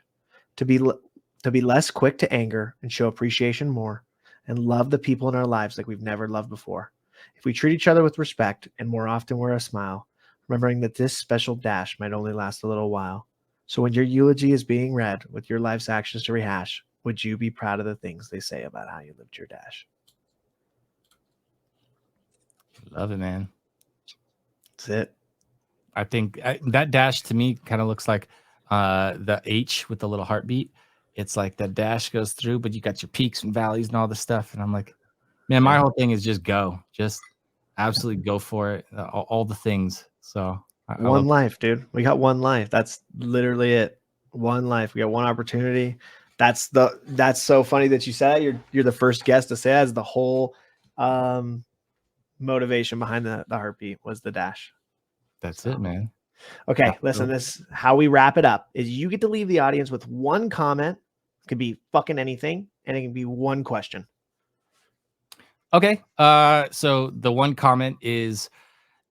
To be less quick to anger and show appreciation more, and love the people in our lives like we've never loved before. If we treat each other with respect and more often wear a smile, remembering that this special dash might only last a little while. So when your eulogy is being read with your life's actions to rehash, would you be proud of the things they say about how you lived your dash? Love it, man. That's it. I think that dash to me kind of looks like the H with the little heartbeat. It's like that dash goes through, but you got your peaks and valleys and all this stuff. And I'm like, man, my whole thing is just go, just absolutely go for it, all the things. So One life, dude. We got one life. That's literally it. One life. We got one opportunity. That's so funny that you said that. You're the first guest to say that. Is the whole motivation behind the heartbeat was the dash. That's it, man. Okay, listen, this how we wrap it up is you get to leave the audience with one comment. It could be fucking anything, and it can be one question. Okay. So the one comment is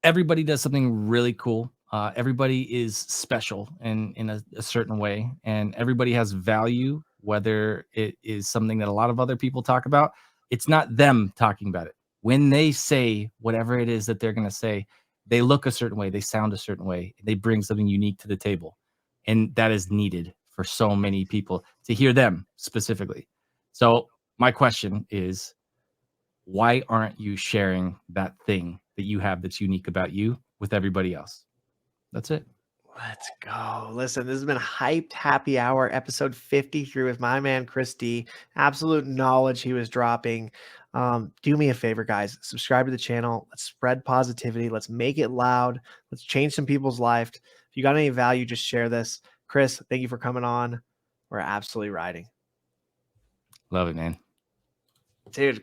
everybody does something really cool. Everybody is special in a certain way, and everybody has value, whether it is something that a lot of other people talk about. It's not them talking about it. When they say whatever it is that they're going to say, they look a certain way, they sound a certain way, they bring something unique to the table. And that is needed for so many people to hear them specifically. So my question is, why aren't you sharing that thing that you have that's unique about you with everybody else? That's it. Let's go. Listen, this has been Hyped Happy Hour, episode 53 with my man, Chris D. Absolute knowledge he was dropping. Do me a favor, guys. Subscribe to the channel. Let's spread positivity. Let's make it loud. Let's change some people's life. If you got any value, just share this. Chris, thank you for coming on. We're absolutely riding. Love it, man. Dude.